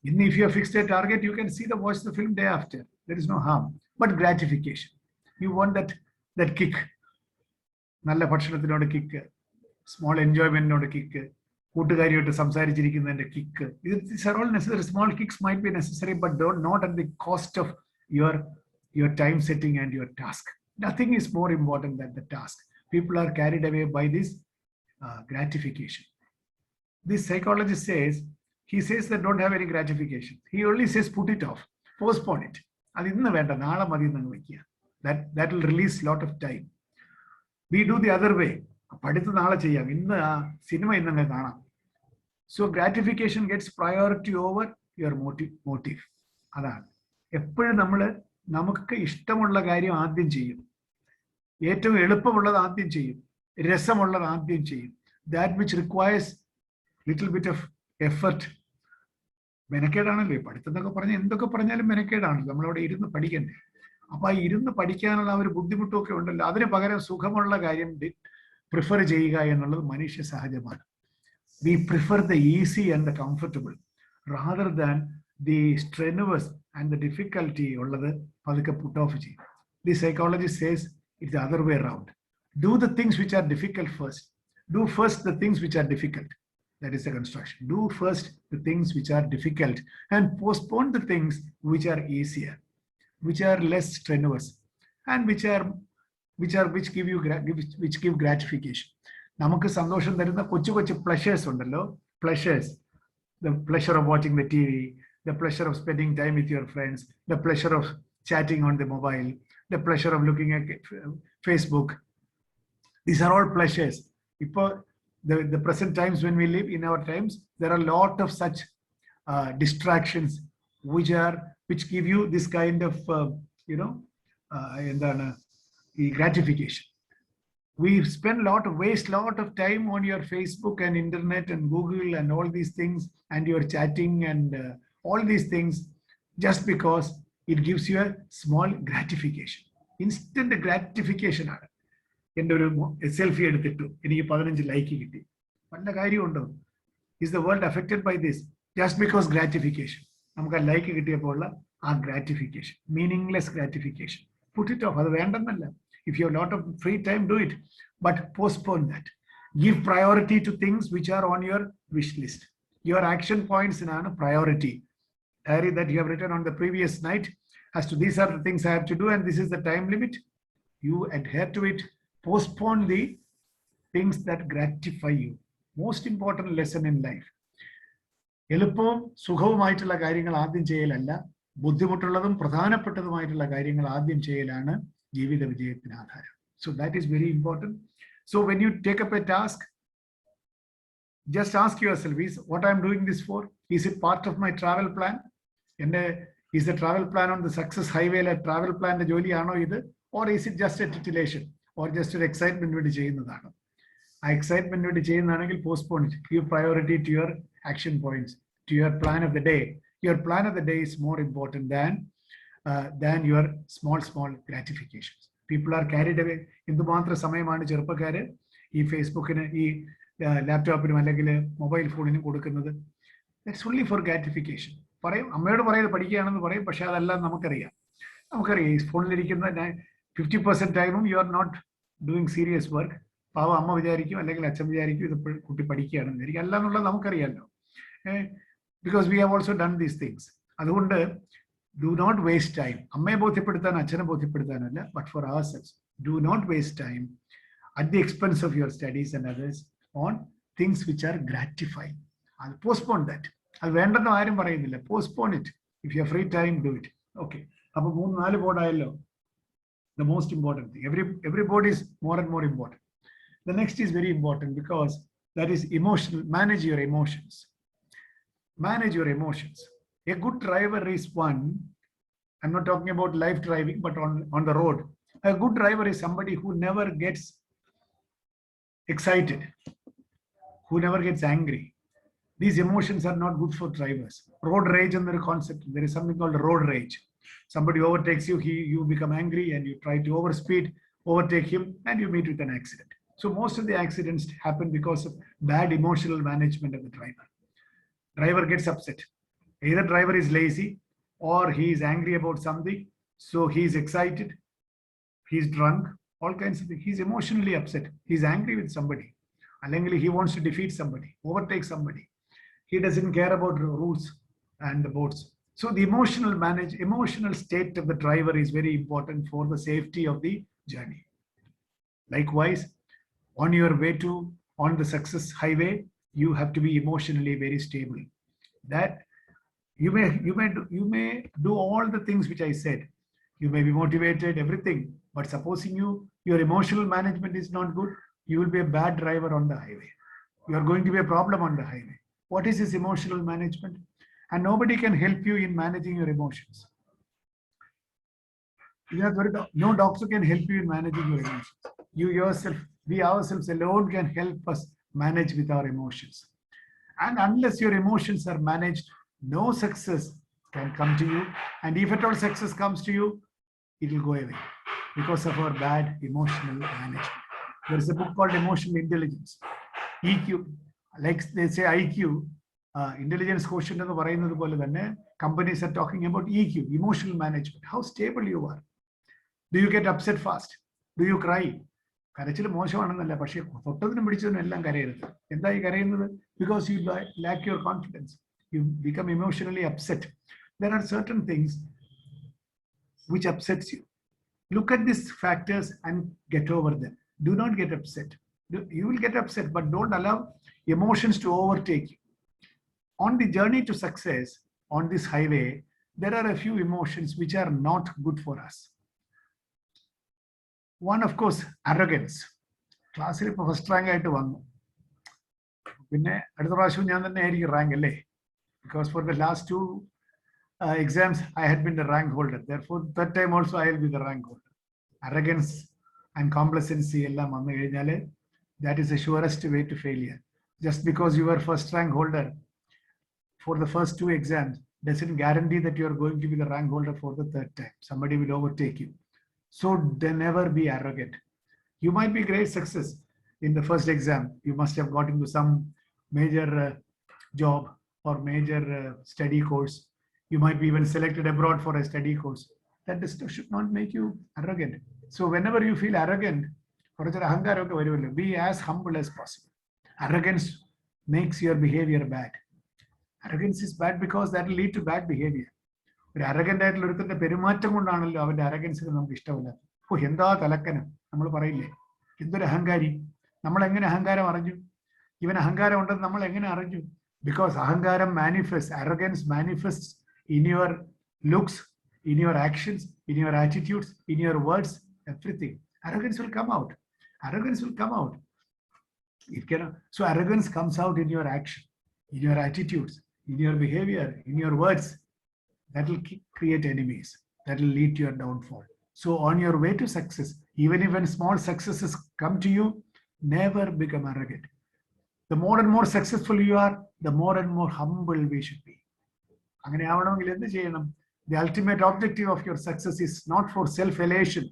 if you have fixed a target, you can see watch the film day after. There is no harm. But gratification, you want that kick. Nalla bhakshanathinode kick, small enjoyment node kick, കൂട്ടുകാരിയോട്ട് സംസാരിച്ചിരിക്കുന്നതിന്റെ kick. These are all necessary. Small kicks might be necessary, but not at the cost of your time setting and your task. Nothing is more important than the task. People are carried away by this gratification. This psychologist says, he says that don't have any gratification. He only says put it off, postpone it. That will release a lot of time. We do the other way. So gratification gets priority over your motive. എപ്പോഴും നമ്മൾ നമുക്ക് ഇഷ്ടമുള്ള കാര്യം ആദ്യം ചെയ്യും, ഏറ്റവും എളുപ്പമുള്ളത് ആദ്യം ചെയ്യും, രസമുള്ളത് ആദ്യം ചെയ്യും. That which requires little bit of effort. മെനക്കേടാണല്ലോ പഠിത്തം എന്നൊക്കെ പറഞ്ഞാൽ, എന്തൊക്കെ പറഞ്ഞാലും മെനക്കേടാണല്ലോ. നമ്മളവിടെ ഇരുന്ന് പഠിക്കണ്ടേ. അപ്പൊ ആ ഇരുന്ന് പഠിക്കാനുള്ള ഒരു ബുദ്ധിമുട്ടൊക്കെ ഉണ്ടല്ലോ. അതിന് പകരം സുഖമുള്ള കാര്യം പ്രിഫർ ചെയ്യുക എന്നുള്ളത് മനുഷ്യ സഹജമാണ്. We prefer the easy and the comfortable rather than the strenuous and the difficulty ഉള്ളത് പതുക്കെ put off ചെയ്യും. The psychologist says it's the other way around. Do the things which are difficult first. Do first the things which are difficult. That is the construction. Do first the things which are difficult and postpone the things which are easier, which are less strenuous, and which give gratification. നമുക്ക് സന്തോഷം തരുന്ന കൊച്ചു pleasures ഉണ്ടല്ലോ, pleasures. The pleasure of watching the TV, the pleasure of spending time with your friends, the pleasure of chatting on the mobile, the pleasure of looking at Facebook. These are all pleasures. The present times when we live in our times, there are a lot of such distractions which give you this kind of gratification. We waste a lot of time on your Facebook and internet and Google and all these things, and you're chatting and all these things just because it gives you a small gratification. Instant gratification. എൻ്റെ ഒരു selfie എടുത്തിട്ടു, എനിക്ക് 15 like കിട്ടി. വല്ല കാര്യമുണ്ടോ? Is the world affected by this? Just because gratification. നമുക്ക് ആ like കിട്ടിയപ്പോൾ ഉള്ള ആ gratification, meaningless gratification. Put it off. അത് വേണ്ടെന്നല്ല. If you have a lot of free time, do it. But postpone that. Give priority to things which are on your wish list. Your action points in a priority. Diary that you have written on the previous night as to these are the things I have to do and this is the time limit. You adhere to it. Postpone the things that gratify you. Most important lesson in life. എളുപ്പവും സുഖവുമായിട്ടുള്ള കാര്യങ്ങൾ ആദ്യം ചെയ്യലല്ല, ബുദ്ധിമുട്ടുള്ളതും പ്രധാനപ്പെട്ടതുമായിട്ടുള്ള കാര്യങ്ങൾ ആദ്യം ചെയ്യലാണ് ജീവിത വിജയത്തിന് ആധാരം. So that is very important. So when you take up a task, just ask yourself, is what I'm doing this for? Is it part of my travel plan? And is the travel plan on the success highway like travel plan the jolly ano either? Or is it just a titillation or just an excitement with the excitement with the postpone it. Give priority to your action points, to your plan of the day. Your plan of the day is more important than your small gratifications. People are carried away. In the mantra samayamanu cheruppakare ee Facebook ine ee laptop ine allengile mobile phone ine kodukkunnathu. That's only for gratification. പറയും അമ്മയോട് പറയുന്നത് പഠിക്കുകയാണെന്ന് പറയും, പക്ഷെ അതെല്ലാം നമുക്കറിയാം. ഈ ഫോണിലിരിക്കുന്ന 50% ടൈമും you are not doing serious work. പാവം അമ്മ വിചാരിക്കും അല്ലെങ്കിൽ അച്ഛൻ വിചാരിക്കും ഇത് കുട്ടി പഠിക്കുകയാണെന്ന് വിചാരിക്കും. അല്ല എന്നുള്ളത് നമുക്കറിയാമല്ലോ. Because we have also done these things. അതുകൊണ്ട് ഡു നോട്ട് വേസ്റ്റ് ടൈം. അമ്മയെ ബോധ്യപ്പെടുത്താൻ അച്ഛനെ ബോധ്യപ്പെടുത്താനല്ല, but for ourselves. Do not waste time at the expense of your studies and others on things which are gratifying. അത് postpone that. അത് വേണ്ടെന്ന് ആരും പറയുന്നില്ല. Postpone it. If you free time do it. Okay, അപ്പൊ 3-4 ബോർഡായല്ലോ. The most important thing. Every board is more and more important. The next is very important because that is emotional. Manage your emotions. Manage your emotions. A good driver is one. I'm not talking about life driving, but on the road. A good driver is somebody who never gets excited, who never gets angry. These emotions are not good for drivers. Road rage and the concept. There is something called road rage. Somebody overtakes you, you become angry and you try to overtake him, and you meet with an accident. So most of the accidents happen because of bad emotional management of the driver. Driver gets upset. Either driver is lazy or he is angry about something. So he is excited. He is drunk. All kinds of things. He is emotionally upset. He is angry with somebody. Alangly, he wants to defeat somebody, overtake somebody. He doesn't care about the rules and the boats. So the emotional state of the driver is very important for the safety of the journey. Likewise, on your way on the success highway, you have to be emotionally very stable. That you may do all the things which I said. You may be motivated, everything, but supposing your emotional management is not good, you will be a bad driver on the highway. You are going to be a problem on the highway. What is this emotional management? And nobody can help you in managing your emotions. No doctor can help you in managing your emotions. You yourself, we ourselves alone can help us manage with our emotions. And unless your emotions are managed, no success can come to you. And if at all success comes to you, it will go away because of our bad emotional management. There is a book called Emotional Intelligence, EQ. Like they say IQ, intelligence quotient എന്ന് പറയുന്നത് പോലെ തന്നെ companies are talking about EQ, emotional management. How stable you are. Do you get upset fast? Do you cry? കരച്ചിൽ മോശമാണെന്നല്ല, പക്ഷേ തൊട്ടതിനും പിടിച്ചതിനും എല്ലാം കരയരുത്. എന്തായി കരയുന്നത്? Because you lack your confidence. You become emotionally upset. There are certain things which upsets you. Look at these factors and get over them. Do not get upset. You will get upset, but don't allow emotions to overtake you. On the journey to success, on this highway, there are a few emotions which are not good for us. One, of course, arrogance. Class first rank ആയിട്ട് വന്നു, പിന്നെ അടുത്ത പ്രാവശ്യം ഞാൻ തന്നെ ആയിരിക്കും rank അല്ലേ? Because for the last 2 exams I had been the rank holder. Therefore, that time also I will be the rank holder. Arrogance and complacency എല്ലാം വന്നു കഴിഞ്ഞാൽ that is the surest way to failure. Just because you were first rank holder for the first 2 exams doesn't guarantee that you are going to be the rank holder for the 3rd time. Somebody will overtake you. So never be arrogant. You might be great success in the first exam. You must have got into some major job or major study course. You might be even selected abroad for a study course. That should not make you arrogant. So whenever you feel arrogant, be as humble as possible. Arrogance makes your behavior bad. Arrogance is bad because that will lead to bad behavior. ഒരു അരഗന്റ് ആയിട്ടുള്ള ഒരുത്തിന്റെ പെരുമാറ്റം കൊണ്ടാണല്ലോ അവന്റെ അരഗൻസിന് നമുക്ക് ഇഷ്ടമില്ല. ഓ എന്താ തലക്കനം നമ്മൾ പറയില്ലേ, എന്തൊരു അഹങ്കാരി. നമ്മൾ എങ്ങനെ അഹങ്കാരം അറിഞ്ഞു? ഇവൻ അഹങ്കാരം ഉണ്ടെന്ന് നമ്മൾ എങ്ങനെ അറിഞ്ഞു? Because അഹങ്കാരം manifests, arrogance manifests in your looks, in your actions, in your attitudes, in your words, everything. Arrogance will come out. Arrogance will come out. It cannot. So arrogance comes out in your action, in your attitudes, in your behavior, in your words. That will create enemies. That will lead to your downfall. So on your way to success, even if when small successes come to you, never become arrogant. The more and more successful you are, the more and more humble we should be. The ultimate objective of your success is not for self-elation,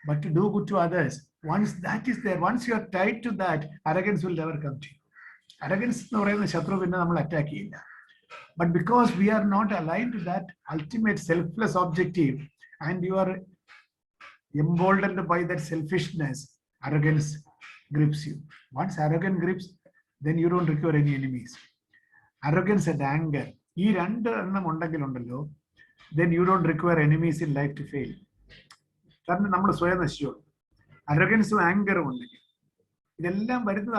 but to do good to others. Once that is there, once you are tied to that, arrogance will never come to you. Arrogance is not attack. But because we are not aligned to that ultimate selfless objective, and you are emboldened by that selfishness, arrogance grips you. Once arrogance grips, then you don't require any enemies. Arrogance and anger, then you don't require enemies in life to fail. Arrogance and anger only.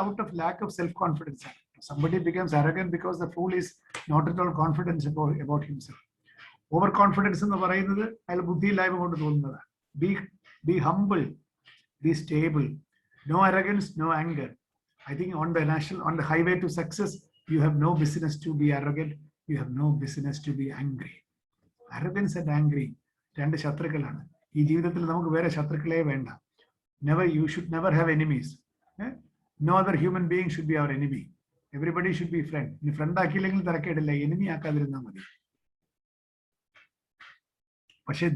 Out of lack of self-confidence. Somebody becomes arrogant because the fool is not at all confident about himself. Overconfidence in the be humble, be stable. No arrogance, no anger. I think on the highway to success, you have no business to be arrogant. You have no business to be angry. Arrogance and angry. Never, you should never have enemies. No other human being should be our enemy. Everybody should be friend. Enemy.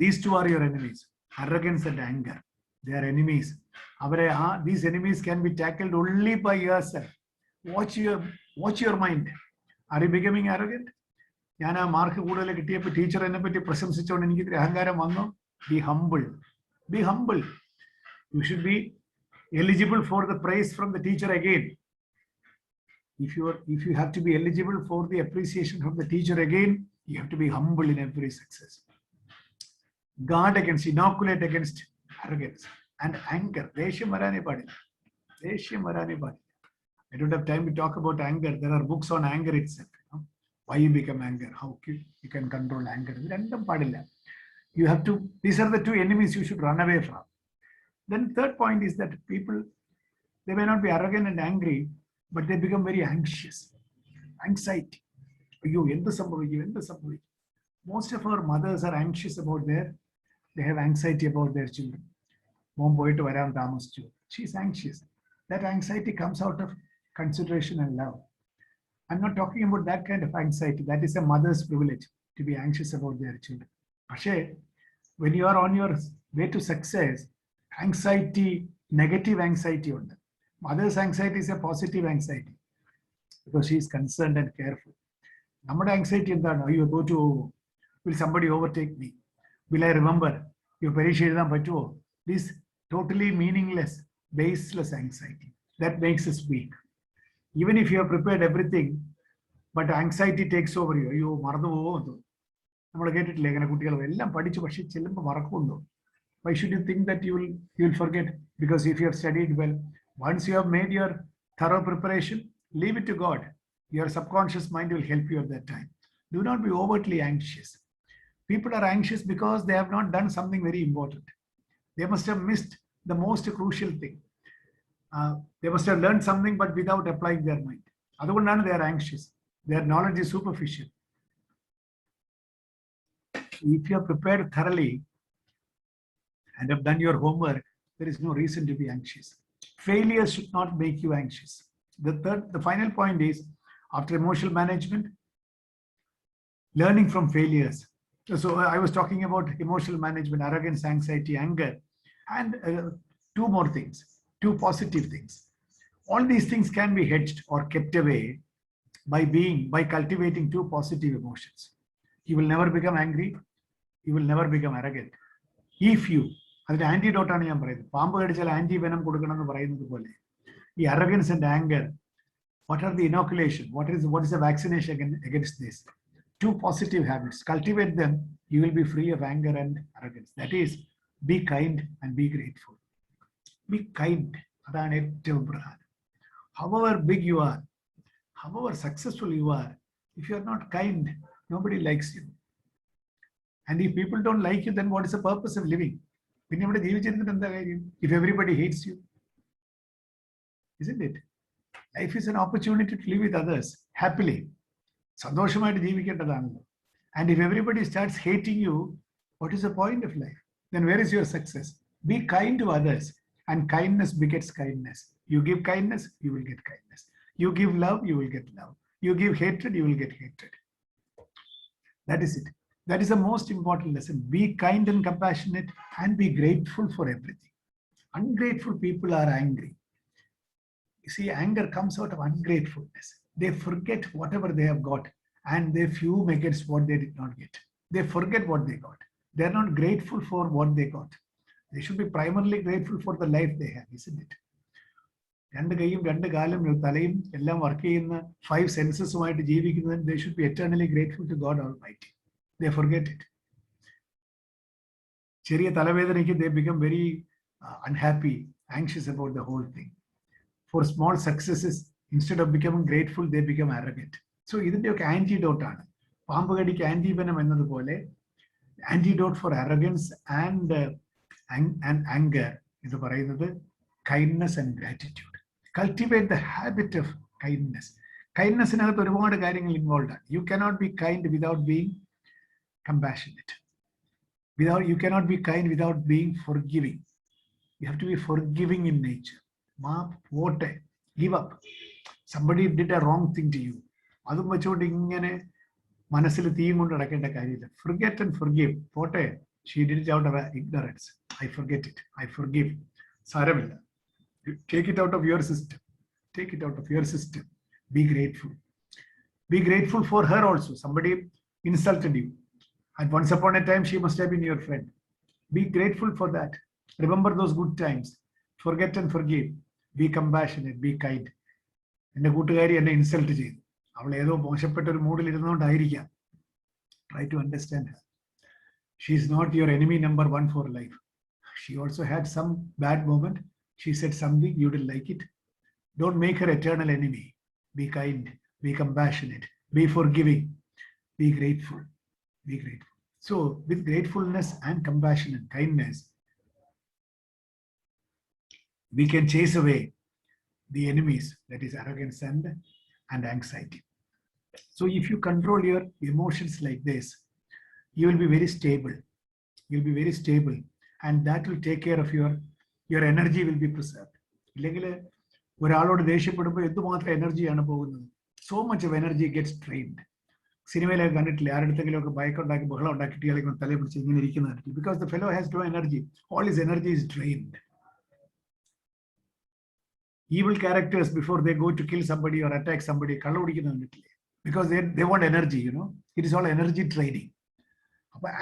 These two are your enemies. Arrogance and anger. They are enemies. These enemies can be tackled only by yourself. Watch your mind. Are you becoming arrogant? Teacher be humble. Be humble. You should be eligible for the praise from the teacher again. If you have to be eligible for the appreciation from the teacher again, you have to be humble in every success. Guard against, inoculate against arrogance and anger. I don't have time to talk about anger. There are books on anger itself. Why you become anger, how you can control anger. You have to, these are the two enemies you should run away from. Then third point is that people, they may not be arrogant and angry, but they become very anxious. Anxiety. Most of our mothers are anxious about they have anxiety about their children. She's anxious. That anxiety comes out of consideration and love. I'm not talking about that kind of anxiety. That is a mother's privilege to be anxious about their children. When you are on your way to success, anxiety, negative anxiety on them. Mother's anxiety is a positive anxiety because she is concerned and careful. Our anxiety is that will somebody overtake me? Will I remember? This totally meaningless, baseless anxiety that makes us weak. Even if you have prepared everything, but anxiety takes over you. You get it. Why should you think that you will forget? Because if you have studied well, once you have made your thorough preparation, leave it to God. Your subconscious mind will help you at that time. Do not be overtly anxious. People are anxious because they have not done something very important. They must have missed the most crucial thing. They must have learned something but without applying their mind. Otherwise, they are anxious. Their knowledge is superficial. If you have prepared thoroughly and have done your homework, there is no reason to be anxious. Failure should not make you anxious. The final point is, after emotional management, learning from failures. So I was talking about emotional management, arrogance, anxiety, anger, and two more things, two positive things. All these things can be hedged or kept away by cultivating two positive emotions. You will never become angry. You will never become arrogant. If you, അതിന്റെ antidote ആണ് ഞാൻ പറയുന്നത്. പാമ്പ് കടിച്ചാൽ anti venom കൊടുക്കണം എന്ന് പറയുന്നത് പോലെ ഈ arrogance and anger, what are the inoculation? What is the vaccination against this? Two positive habits. Cultivate them. You will be free of anger and arrogance. That is, be kind and be grateful. Be kind. അതാണ് ഏറ്റവും പ്രധാനം. However big you are, however successful you are, if you are not kind, nobody likes you. And if people don't like you, then what is the purpose of living? പിന്നെ ഇവിടെ ജീവിച്ചിരുന്നിട്ട് എന്താ കാര്യം? If everybody hates you, isn't it? Life is an opportunity to live with others happily. സന്തോഷമായിട്ട് ജീവിക്കേണ്ടതാണല്ലോ. And if everybody starts hating you, what is the point of life? Then where is your success? Be kind to others, and kindness begets kindness. You give kindness, you will get kindness. You give love, you will get love. You give hatred, you will get hatred. That is it. That is the most important lesson. Be kind and compassionate and be grateful for everything. Ungrateful people are angry. You see, anger comes out of ungratefulness. They forget whatever they have got and they fume against what they did not get. They forget what they got. They are not grateful for what they got. They should be primarily grateful for the life they have, isn't it? രണ്ട് കൈയും രണ്ട് കാലും തലയും എല്ലാം work ചെയ്യുന്ന 5 സെൻസസുമായിട്ട് ജീവിക്കുന്നതിന് they should be eternally grateful to God Almighty. They forget it. ചെറിയ തലവേദനയ്ക്ക് they become very unhappy, anxious about the whole thing. For small successes, instead of becoming grateful, they become arrogant. So ഇതിന്റെയൊക്കെ antidote ആണ്. പാമ്പ് കടിക്ക് antivenom എന്നതുപോലെ antidote for arrogance and anger ഇത് പറയുന്നത് kindness and gratitude. Cultivate the habit of kindness. Kindness-നകത്ത് ഒരുപാട് കാര്യങ്ങൾ involve ആണ്. You cannot be kind without being compassionate. You cannot be kind without being forgiving. You have to be forgiving in nature. Give up. Somebody did a wrong thing to you. അതും വെച്ചുകൊണ്ട് ഇങ്ങനെ മനസ്സിൽ തീയും കൊണ്ട് നടക്കേണ്ട കാര്യമില്ല. Forget and forgive. പോട്ടെ, she did it out of ignorance. I forget it. I forgive. സാരമില്ല. Take it out of your system. Take it out of your system. Be grateful. Be grateful for her also. Somebody insulted you. And once upon a time, she must have been your friend. Be grateful for that. Remember those good times. Forget and forgive. Be compassionate. Be kind. എൻ്റെ കൂട്ടുകാരി എന്നെ insult ചെയ്തു. അവൾ ഏതോ മോശപ്പെട്ട ഒരു മൂഡിൽ ഇരുന്നുകൊണ്ടായിരിക്കാം. Try to understand her. She is not your enemy number 1 for life. She also had some bad moment. She said something, you didn't like it. Don't make her eternal enemy. Be kind. Be compassionate. Be forgiving. Be grateful. Be grateful. So, with gratefulness and compassion and kindness, we can chase away the enemies, that is arrogance and anxiety. So, if you control your emotions like this, you will be very stable. You'll be very stable, and that will take care of your energy will be preserved. ഇല്ലെങ്കിൽ ഒരാളോട് ദേഷ്യപ്പെടുമ്പോൾ എന്തുമാത്രം എനർജിയാണ് പോകുന്നത്. So much of energy gets drained. സിനിമയിലൊക്കെ കണ്ടിട്ടില്ല, ആരുടെങ്കിലും ഒക്കെ ഭയക്കുണ്ടാക്കി ബഹളം ഉണ്ടാക്കിയിട്ട് ഇയാളെ തലയെ പിടിച്ച് ഇങ്ങനെ ഇരിക്കുന്നതായിരിക്കും. Because the fellow has no energy. All his energy is drained. Evil characters, before they go to kill somebody or attack somebody, കള്ള കുടിക്കുന്ന കണ്ടിട്ടില്ലേ? Because they want energy, you know. It is all energy training.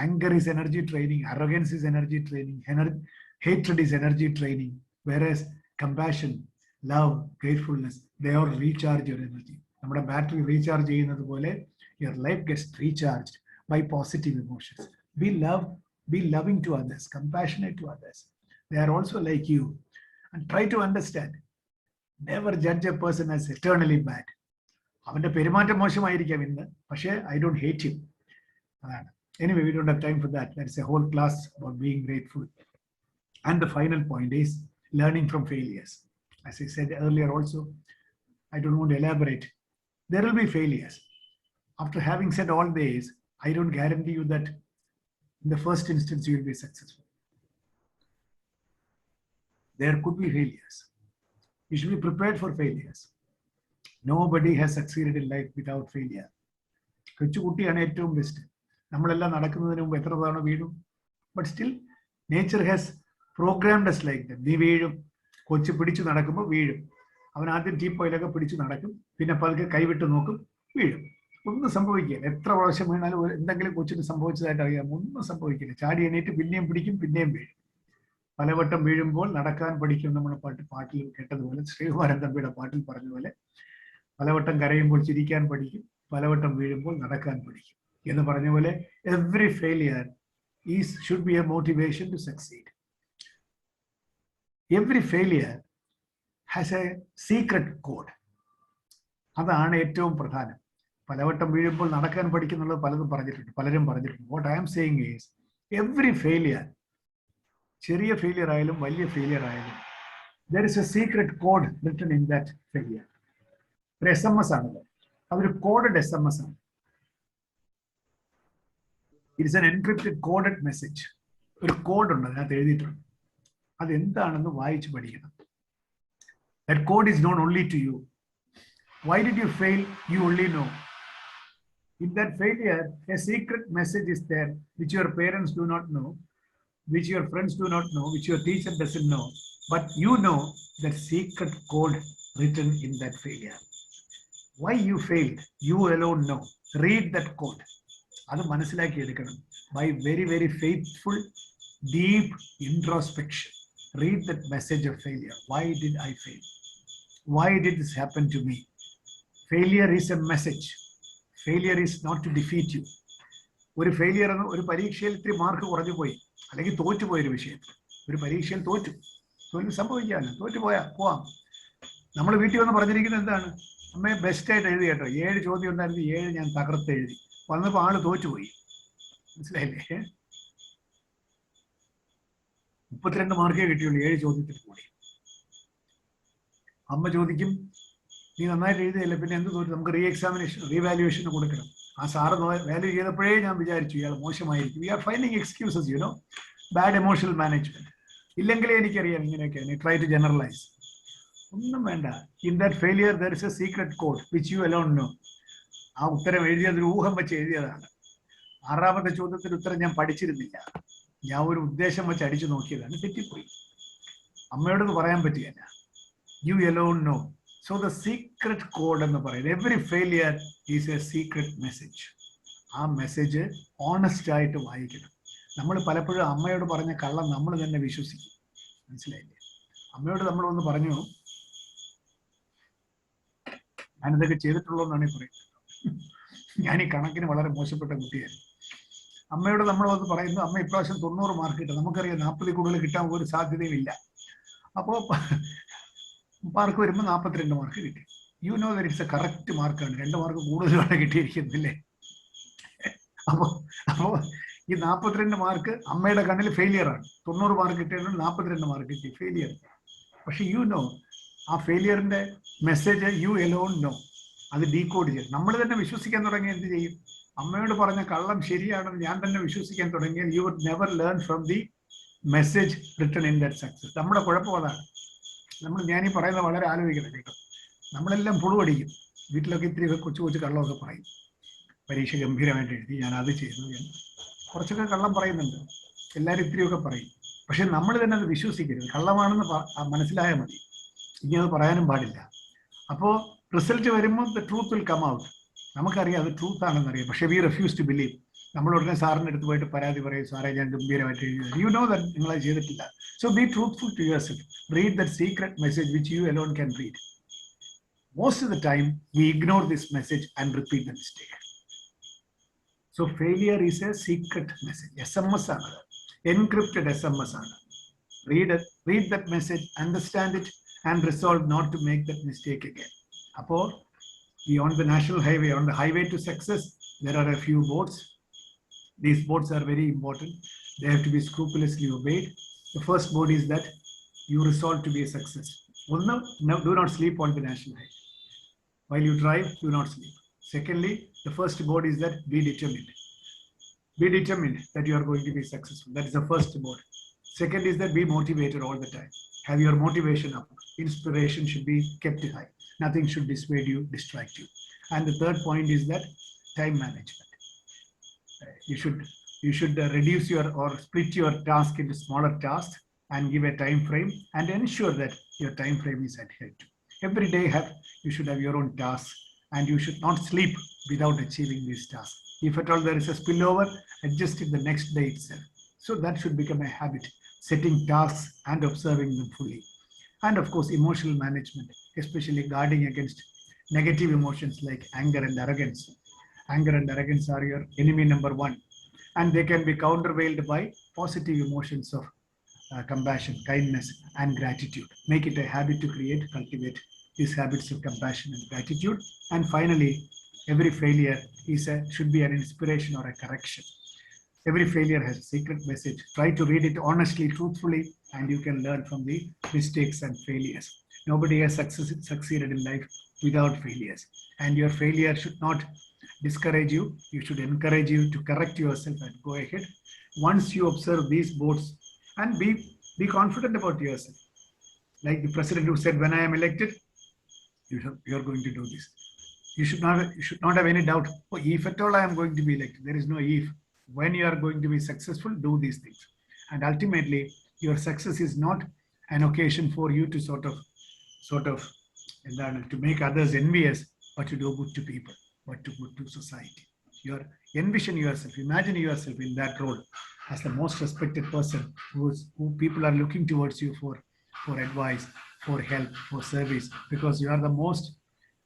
Anger is energy training, arrogance is energy training, hatred is energy training, whereas compassion, love, gratefulness, they all recharge your energy. നമ്മുടെ battery recharge ചെയ്യുന്നത് പോലെ your life gets recharged by positive emotions. Be loving to others, compassionate to others. They are also like you. And try to understand. Never judge a person as eternally bad. അവന്റെ പെരുമാറ്റം മോശമായിരിക്കാം ഇന്ന്, പക്ഷേ I don't hate him. അതാണ്. Anyway, we don't have time for that. That's a whole class about being grateful. And the final point is learning from failures. As I said earlier also, I don't want to elaborate. There will be failures. After having said all this, I don't guarantee you that in the first instance you will be successful. There could be failures. You should be prepared for failures. Nobody has succeeded in life without failure. കൊച്ചുകുട്ടിയാണ് ഏറ്റവും best. നമ്മളെല്ലാം നടക്കുന്നതിന് മുമ്പ് എത്ര തവണ വീഴും. But still nature has programmed us like that. നീ വീഴും. കൊച്ചു പിടിച്ചു നടക്കുമ്പോൾ വീഴും. അവൻ ആദ്യം ടീപ്പോയിലൊക്കെ പിടിച്ചു നടക്കും, പിന്നെ പതുക്കെ കൈവിട്ട് നോക്കും, വീഴും. ഒന്നും സംഭവിക്കില്ല. എത്ര പ്രാവശ്യം വീണാലും എന്തെങ്കിലും കൊച്ചിന് സംഭവിച്ചതായിട്ട് അറിയാം. ഒന്നും സംഭവിക്കില്ല. ചാടി എണീറ്റ് പിന്നെയും പിടിക്കും, പിന്നെയും വീഴും. പലവട്ടം വീഴുമ്പോൾ നടക്കാൻ പഠിക്കും. നമ്മൾ പാട്ടിൽ കേട്ടതുപോലെ, ശ്രീകുമാരൻ തമ്പിയുടെ പാട്ടിൽ പറഞ്ഞതുപോലെ, പലവട്ടം കരയുമ്പോൾ ചിരിക്കാൻ പഠിക്കും, പലവട്ടം വീഴുമ്പോൾ നടക്കാൻ പഠിക്കും എന്ന് പറഞ്ഞ പോലെ, every failure should be a motivation to succeed. Every failure has a secret code. അതാണ് ഏറ്റവും പ്രധാനം. പലവട്ടം വീഴുമ്പോൾ നടക്കാൻ പഠിക്കുന്നുള്ളത് പലരും പറഞ്ഞിട്ടുണ്ട്. What I am saying is, every failure, ചെറിയ ഫെയിലിയർ ആയാലും വലിയ ഫെയിലിയർ ആയാലും, there is a secret code written in that failure. ഒരു SMS ആണത്. അതൊരു കോഡഡ് SMS ആണ്. It is an encrypted coded message. ഒരു കോഡ് ഉണ്ട്, അതിനകത്ത് എഴുതിയിട്ടുണ്ട്. അതെന്താണെന്ന് വായിച്ച് പഠിക്കണം. That code is known only to you. Why did you fail? You only know. In that failure, a secret message is there which your parents do not know, which your friends do not know, which your teacher doesn't know. But you know that secret code written in that failure. Why you failed, you alone know. Read that code. അത് മനസ്സിലാക്കി എടുക്കണം. By very, very faithful, deep introspection. Read that message of failure. Why did I fail? Why did this happen to me? Failure is a message. Failure is not to defeat you. ഒരു failure എന്ന്, ഒരു പരീക്ഷയിൽ ഇത്തിരി mark കുറഞ്ഞു പോയി, അല്ലെങ്കിൽ തോറ്റുപോയൊരു വിഷയത്തിൽ, ഒരു പരീക്ഷയിൽ തോറ്റു സംഭവിക്കാമല്ലോ, പോവാം. നമ്മൾ വീട്ടിൽ വന്ന് പറഞ്ഞിരിക്കുന്നത് എന്താണ്? അമ്മയെ ബെസ്റ്റായിട്ട് എഴുതി കേട്ടോ, 7 ചോദ്യം ഉണ്ടായിരുന്നു, 7 ഞാൻ തകർത്ത് എഴുതി. വന്നപ്പോൾ ആള് തോറ്റുപോയി. മനസ്സിലായില്ലേ? 32 മാർക്കേ കിട്ടിയുള്ളൂ 7 ചോദ്യത്തിൽ കൂടി. അമ്മ ചോദിക്കും, നീ നന്നായിട്ട് എഴുതിയല്ലേ, പിന്നെ എന്ത് തോന്നി? നമുക്ക് റീവാലുവേഷൻ കൊടുക്കണം. ആ സാറ് വാല്യൂ ചെയ്തപ്പോഴേ ഞാൻ വിചാരിച്ചു ഇയാൾ മോശമായിരിക്കും. We are finding excuses, you know, bad emotional management. ഇല്ലെങ്കിലേ എനിക്കറിയാം ഇങ്ങനെയൊക്കെയാണ്. Try to generalise. ഒന്നും വേണ്ട. In that failure there is a secret code which you alone know. ആ ഉത്തരം എഴുതിയത് ഒരു ഊഹം വെച്ച് എഴുതിയതാണ്. 6ാമത്തെ ചോദ്യത്തിന് ഉത്തരം ഞാൻ പഠിച്ചിരുന്നില്ല. ഞാൻ ഒരു ഉദ്ദേശം വെച്ച് അടിച്ചു നോക്കിയതാണ്, തെറ്റിപ്പോയി. അമ്മയോടൊന്ന് പറയാൻ പറ്റുകയില്ല. You alone know. So the secret code എന്ന് പറയുന്നത്, every failure is a secret message. ആ മെസ്സേജ് ഓണസ്റ്റ് ആയിട്ട് വായിക്കണം. നമ്മൾ പലപ്പോഴും അമ്മയോട് പറഞ്ഞ കള്ളം നമ്മൾ തന്നെ വിശ്വസിക്കും. മനസ്സിലായില്ലേ? അമ്മയോട് നമ്മൾ ഒന്ന് പറഞ്ഞു, ഞാനിതൊക്കെ ചെയ്തിട്ടുള്ളൂ എന്നാണ് ഈ പറയുന്നത്. ഞാൻ ഈ കണക്കിന് വളരെ മോശപ്പെട്ട കുട്ടിയായിരുന്നു. അമ്മയോട് നമ്മൾ വന്ന് പറയുന്നു, അമ്മ ഇപ്രാവശ്യം 90 മാർക്ക് കിട്ടും. നമുക്കറിയാം 40 കൂടുതൽ കിട്ടാൻ ഒരു സാധ്യതയും ഇല്ല. അപ്പോൾ മാർക്ക് വരുമ്പോൾ 42 മാർക്ക് കിട്ടി. You know that it's A correct മാർക്കാണ്. 2 മാർക്ക് കൂടുതലാണ് കിട്ടിയിരിക്കുന്നില്ലേ? അപ്പോൾ ഈ 42 മാർക്ക് അമ്മയുടെ കണ്ണിൽ ഫെയിലിയർ ആണ്. 90 മാർക്ക് കിട്ടിയതുകൊണ്ട് 42 മാർക്ക് കിട്ടി, ഫെയിലിയർ. പക്ഷെ യു നോ, ആ ഫെയിലിയറിന്റെ മെസ്സേജ് യു എലോൺ നോ. അത് ഡീകോഡ് ചെയ്യും. നമ്മൾ തന്നെ വിശ്വസിക്കാൻ തുടങ്ങിയാൽ എന്ത് ചെയ്യും? അമ്മയോട് പറഞ്ഞ കള്ളം ശരിയാണെന്ന് ഞാൻ തന്നെ വിശ്വസിക്കാൻ തുടങ്ങിയാൽ you would never learn from the message written in that success. നമ്മുടെ കുഴപ്പം അതാണ്. ഞാനീ പറയുന്നത് വളരെ ആലോചിക്കണം കേട്ടോ. നമ്മളെല്ലാം പുളുപടിക്കും. വീട്ടിലൊക്കെ ഇത്തിരി കൊച്ചു കള്ളമൊക്കെ പറയും. പരീക്ഷ ഗംഭീരമായിട്ട് എഴുതി, ഞാൻ അത് ചെയ്തു, ഞാൻ കുറച്ചൊക്കെ കള്ളം പറയുന്നുണ്ട്. എല്ലാവരും ഇത്തിരിയൊക്കെ പറയും. പക്ഷെ നമ്മൾ തന്നെ അത് വിശ്വസിക്കരുത്. കള്ളമാണെന്ന് മനസ്സിലായാൽ മതി. ഇനി അത് പറയാനും പാടില്ല. അപ്പോൾ റിസൾട്ട് വരുമ്പോൾ the truth will come out. നമുക്കറിയാം അത് ട്രൂത്ത് ആണെന്നറിയാം. പക്ഷെ വി റെഫ്യൂസ് ടു ബിലീവ്. നമ്മൾ ഉടനെ സാറിൻ്റെ അടുത്ത് പോയിട്ട് പരാതി പറയും, സാറേ ഞാൻ ഗംഭീരമായിട്ട് എഴുതി. യു നോ ദാറ്റ് നിങ്ങളത് ചെയ്തിട്ടില്ല. So be truthful to yourself. Read that secret message which you alone can read. Most of the time, we ignore this message and repeat the mistake. So failure is a secret message. SMS ആണ്, encrypted SMS ആണ്. Read that message, understand it, and resolve not to make that mistake again. അപ്പോൾ on the national highway, on the highway to success, there are a few boards. These boards are very important. They have to be scrupulously obeyed. The first board is that you resolve to be a success. No, do not sleep on the national highway. While you drive, do not sleep. Secondly, the first board is that be determined. Be determined that you are going to be successful. That is the first board. Second is that be motivated all the time. Have your motivation up. Inspiration should be kept high. Nothing should dissuade you, distract you. And the third point is that time management. You should reduce or split your task into smaller tasks and give a time frame and ensure that your time frame is adhered to. Every day you should have your own tasks and you should not sleep without achieving these tasks. If at all there is a spillover, adjust it the next day itself. So that should become a habit, setting tasks and observing them fully. And of course, emotional management, especially guarding against negative emotions like anger and arrogance. Anger and arrogance are your enemy number one, and they can be countervailed by positive emotions of compassion, kindness, and gratitude. Make it a habit to cultivate these habits of compassion and gratitude. And finally, every failure should be an inspiration or a correction. Every failure has a secret message. Try to read it honestly, truthfully, and you can learn from the mistakes and failures. Nobody has succeeded in life without failures. And your failure should not discourage you. You should encourage you to correct yourself and go ahead. Once you observe these boards, and be confident about yourself. Like the president who said, when I am elected, you're going to do this. You should not have any doubt. Oh, if at all I am going to be elected, there is no if. When you are going to be successful, do these things. And ultimately, your success is not an occasion for you to sort of to make others envious, but to do good to people, but to good to society. Envision yourself, imagine yourself in that role as the most respected person who people are looking towards you for advice, for help, for service, because you are the most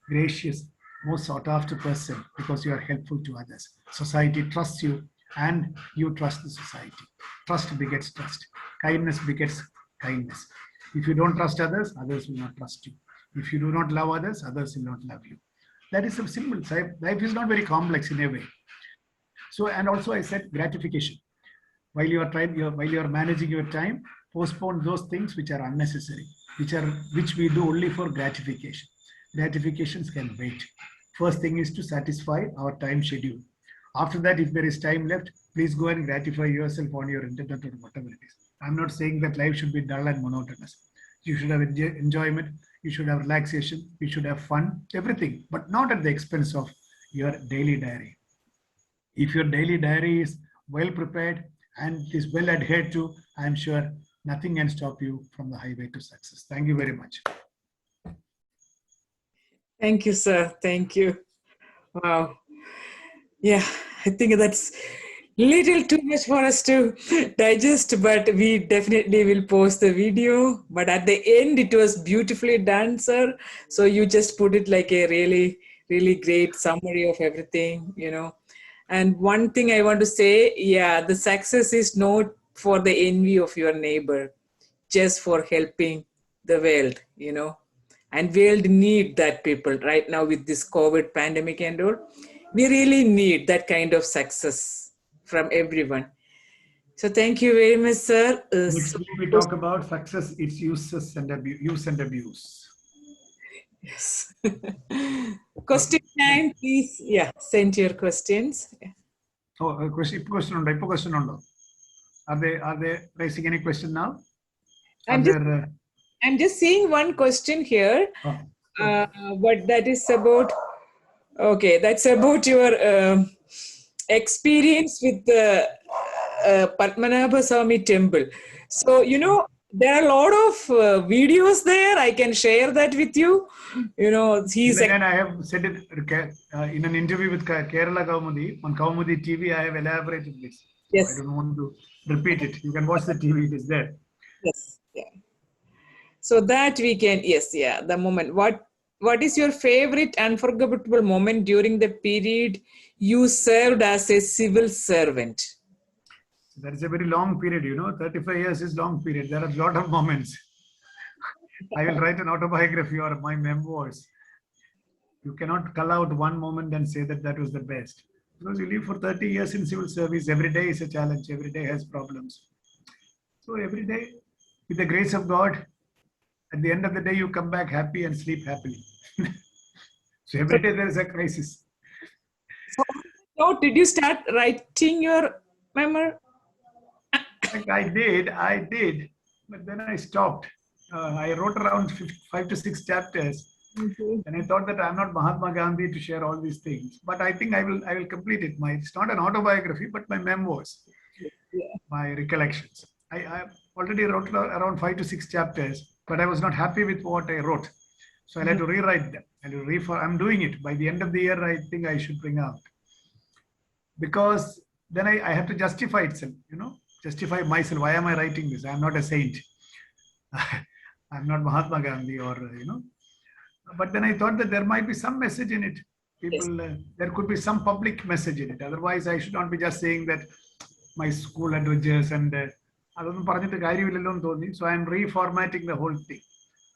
gracious, most sought after person, because you are helpful to others. Society trusts you and you trust the society. Trust begets trust. Kindness begets kindness. If you don't trust others, others will not trust you. If you do not love others, others will not love you. That is a simple. Life is not very complex in a way. So, and also I said gratification. While you are managing your time, postpone those things which are unnecessary, which we do only for gratification. Gratifications can wait. First thing is to satisfy our time schedule. After that, if there is time left, please go and gratify yourself on your internet or whatever it is. I'm not saying that life should be dull and monotonous. You should have enjoyment, you should have relaxation, you should have fun, everything, but not at the expense of your daily diary. If your daily diary is well prepared and is well adhered to, I'm sure nothing can stop you from the highway to success. Thank you very much. Thank you, sir. Thank you. Wow. Yeah, I think that's little too much for us to digest, but we definitely will post the video. But at the end, it was beautifully done, sir. So you just put it like a really, really great summary of everything, And one thing I want to say, yeah, the success is not for the envy of your neighbor, just for helping the world, And world need that people right now with this COVID pandemic and all. We really need that kind of success from everyone. So thank you very much, sir. Next week we talk about success, its uses and use and abuse. Yes. Question time, please. Yeah, send your questions. Yeah. Oh, question undo. Are they raising any question now? I'm just seeing one question here. Oh, But that is about, okay, that's about your experience with the Padmanabha Swami temple. So, there are a lot of videos there. I can share that with you. Again, I have said it in an interview with Kerala Kaumudi on Kaumudi TV. I have elaborated this. Yes. I don't want to repeat it. You can watch the TV. It is there. Yes. Yeah. So that we can, yes, yeah, the moment. What is your favorite unforgettable moment during the period you served as a civil servant? That is a very long period, 35 years is long period. There are a lot of moments. I will write an autobiography or my memoirs. You cannot cull out one moment and say that was the best. Because you live for 30 years in civil service, every day is a challenge, every day has problems. So every day, with the grace of God, at the end of the day, you come back happy and sleep happily. So every day there is a crisis. So did you start writing your memoir? I did, but then I stopped. I wrote around 5 to 6 chapters, and I thought that I'm not Mahatma Gandhi to share all these things. But I think I will complete it. It's not an autobiography, but my memoirs, my recollections. I already wrote around 5 to 6 chapters, but I was not happy with what I wrote. So I'll have to rewrite them. I'm doing it. By the end of the year, I think I should bring out. Because then I have to justify itself, justify myself. Why am I writing this? I'm not a saint. I'm not Mahatma Gandhi But then I thought that there might be some message in it. There could be some public message in it. Otherwise, I should not be just saying that my school adventures and so I'm reformatting the whole thing.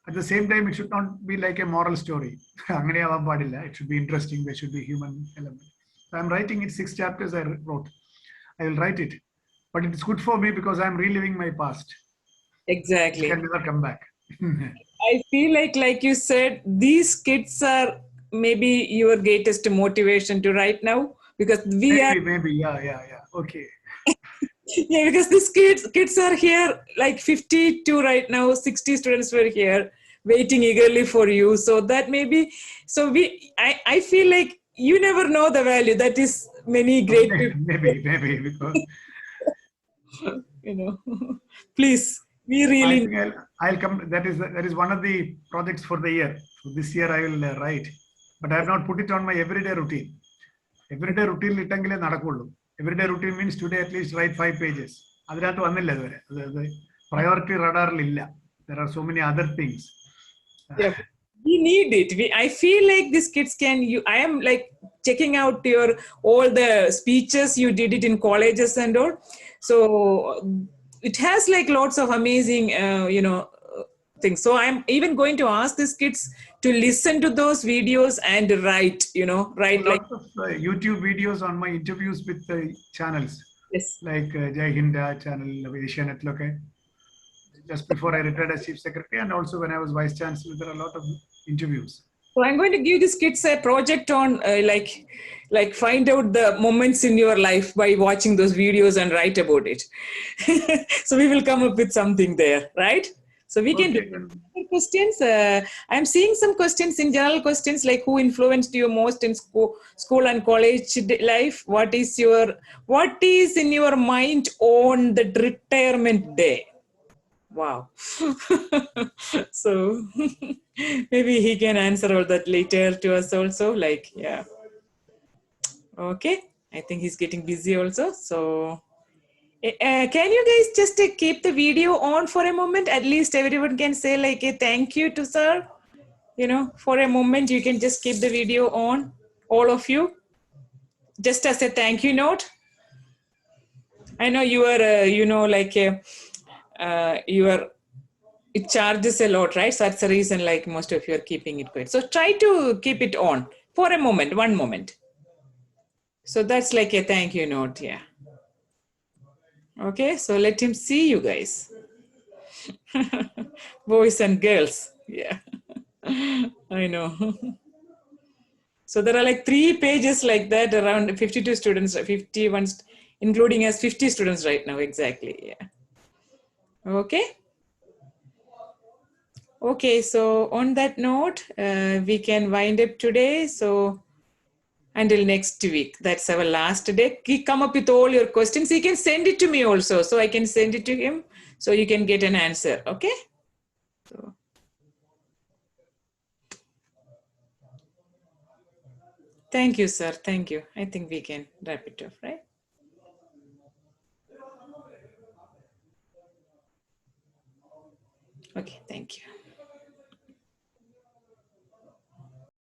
At the same time, it should not be like a moral story. It should be interesting. There should be human element. So I'm writing it 6 chapters I wrote. I will write it. But it's good for me because I'm reliving my past. Exactly. It can never come back. I feel like you said, these kids are maybe your greatest motivation to write now, because maybe, yeah. Okay. Yeah, because these kids are here, like 52 right now, 60 students were here waiting eagerly for you. So that maybe, I feel like you never know the value. That is many great people. Maybe, because please, we really. I think I'll come. That is one of the projects for the year. So this year I will write, but I have not put it on my everyday routine. Everyday routine litangile nadakullu. Everyday routine means today at least write 5 pages. Adathu vannilla aduvare. Priority radar illa. There are so many other things. Yeah, we need it. I feel like these kids can. I am like checking out all the speeches you did it in colleges and all. So it has like lots of amazing, things. So I'm even going to ask these kids to listen to those videos and write. Write like lots of YouTube videos on my interviews with the channels. Yes. Like Jai Hind channel, Asianet Loke. Just before I retired as chief secretary, and also when I was vice chancellor, there are a lot of interviews. So I'm going to give these kids a project on like find out the moments in your life by watching those videos and write about it. So we will come up with something there, right? So we can do questions. I'm seeing some questions in general questions, like who influenced you most in school and college life? What is in your mind on the retirement day? Wow. So maybe he can answer all that later to us also. Yeah. Okay. I think he's getting busy also. So can you guys just keep the video on for a moment? At least everyone can say like a thank you to sir. For a moment, you can just keep the video on, all of you, just as a thank you note. I know you are, it charges a lot, right? So that's the reason like most of you are keeping it quiet. So try to keep it on for a moment, 1 moment. So that's like a thank you note, yeah. Okay, so let him see you guys. Boys and girls, yeah. I know. So there are like 3 pages like that, around 52 students, 51, including us 50 students right now, exactly, yeah. Okay. Okay, so on that note, we can wind up today. So until next week, that's our last day. Come up with all your questions. You can send it to me also, so I can send it to him, so you can get an answer. Okay. So. Thank you, sir. Thank you. I think we can wrap it up, right? Okay, thank you.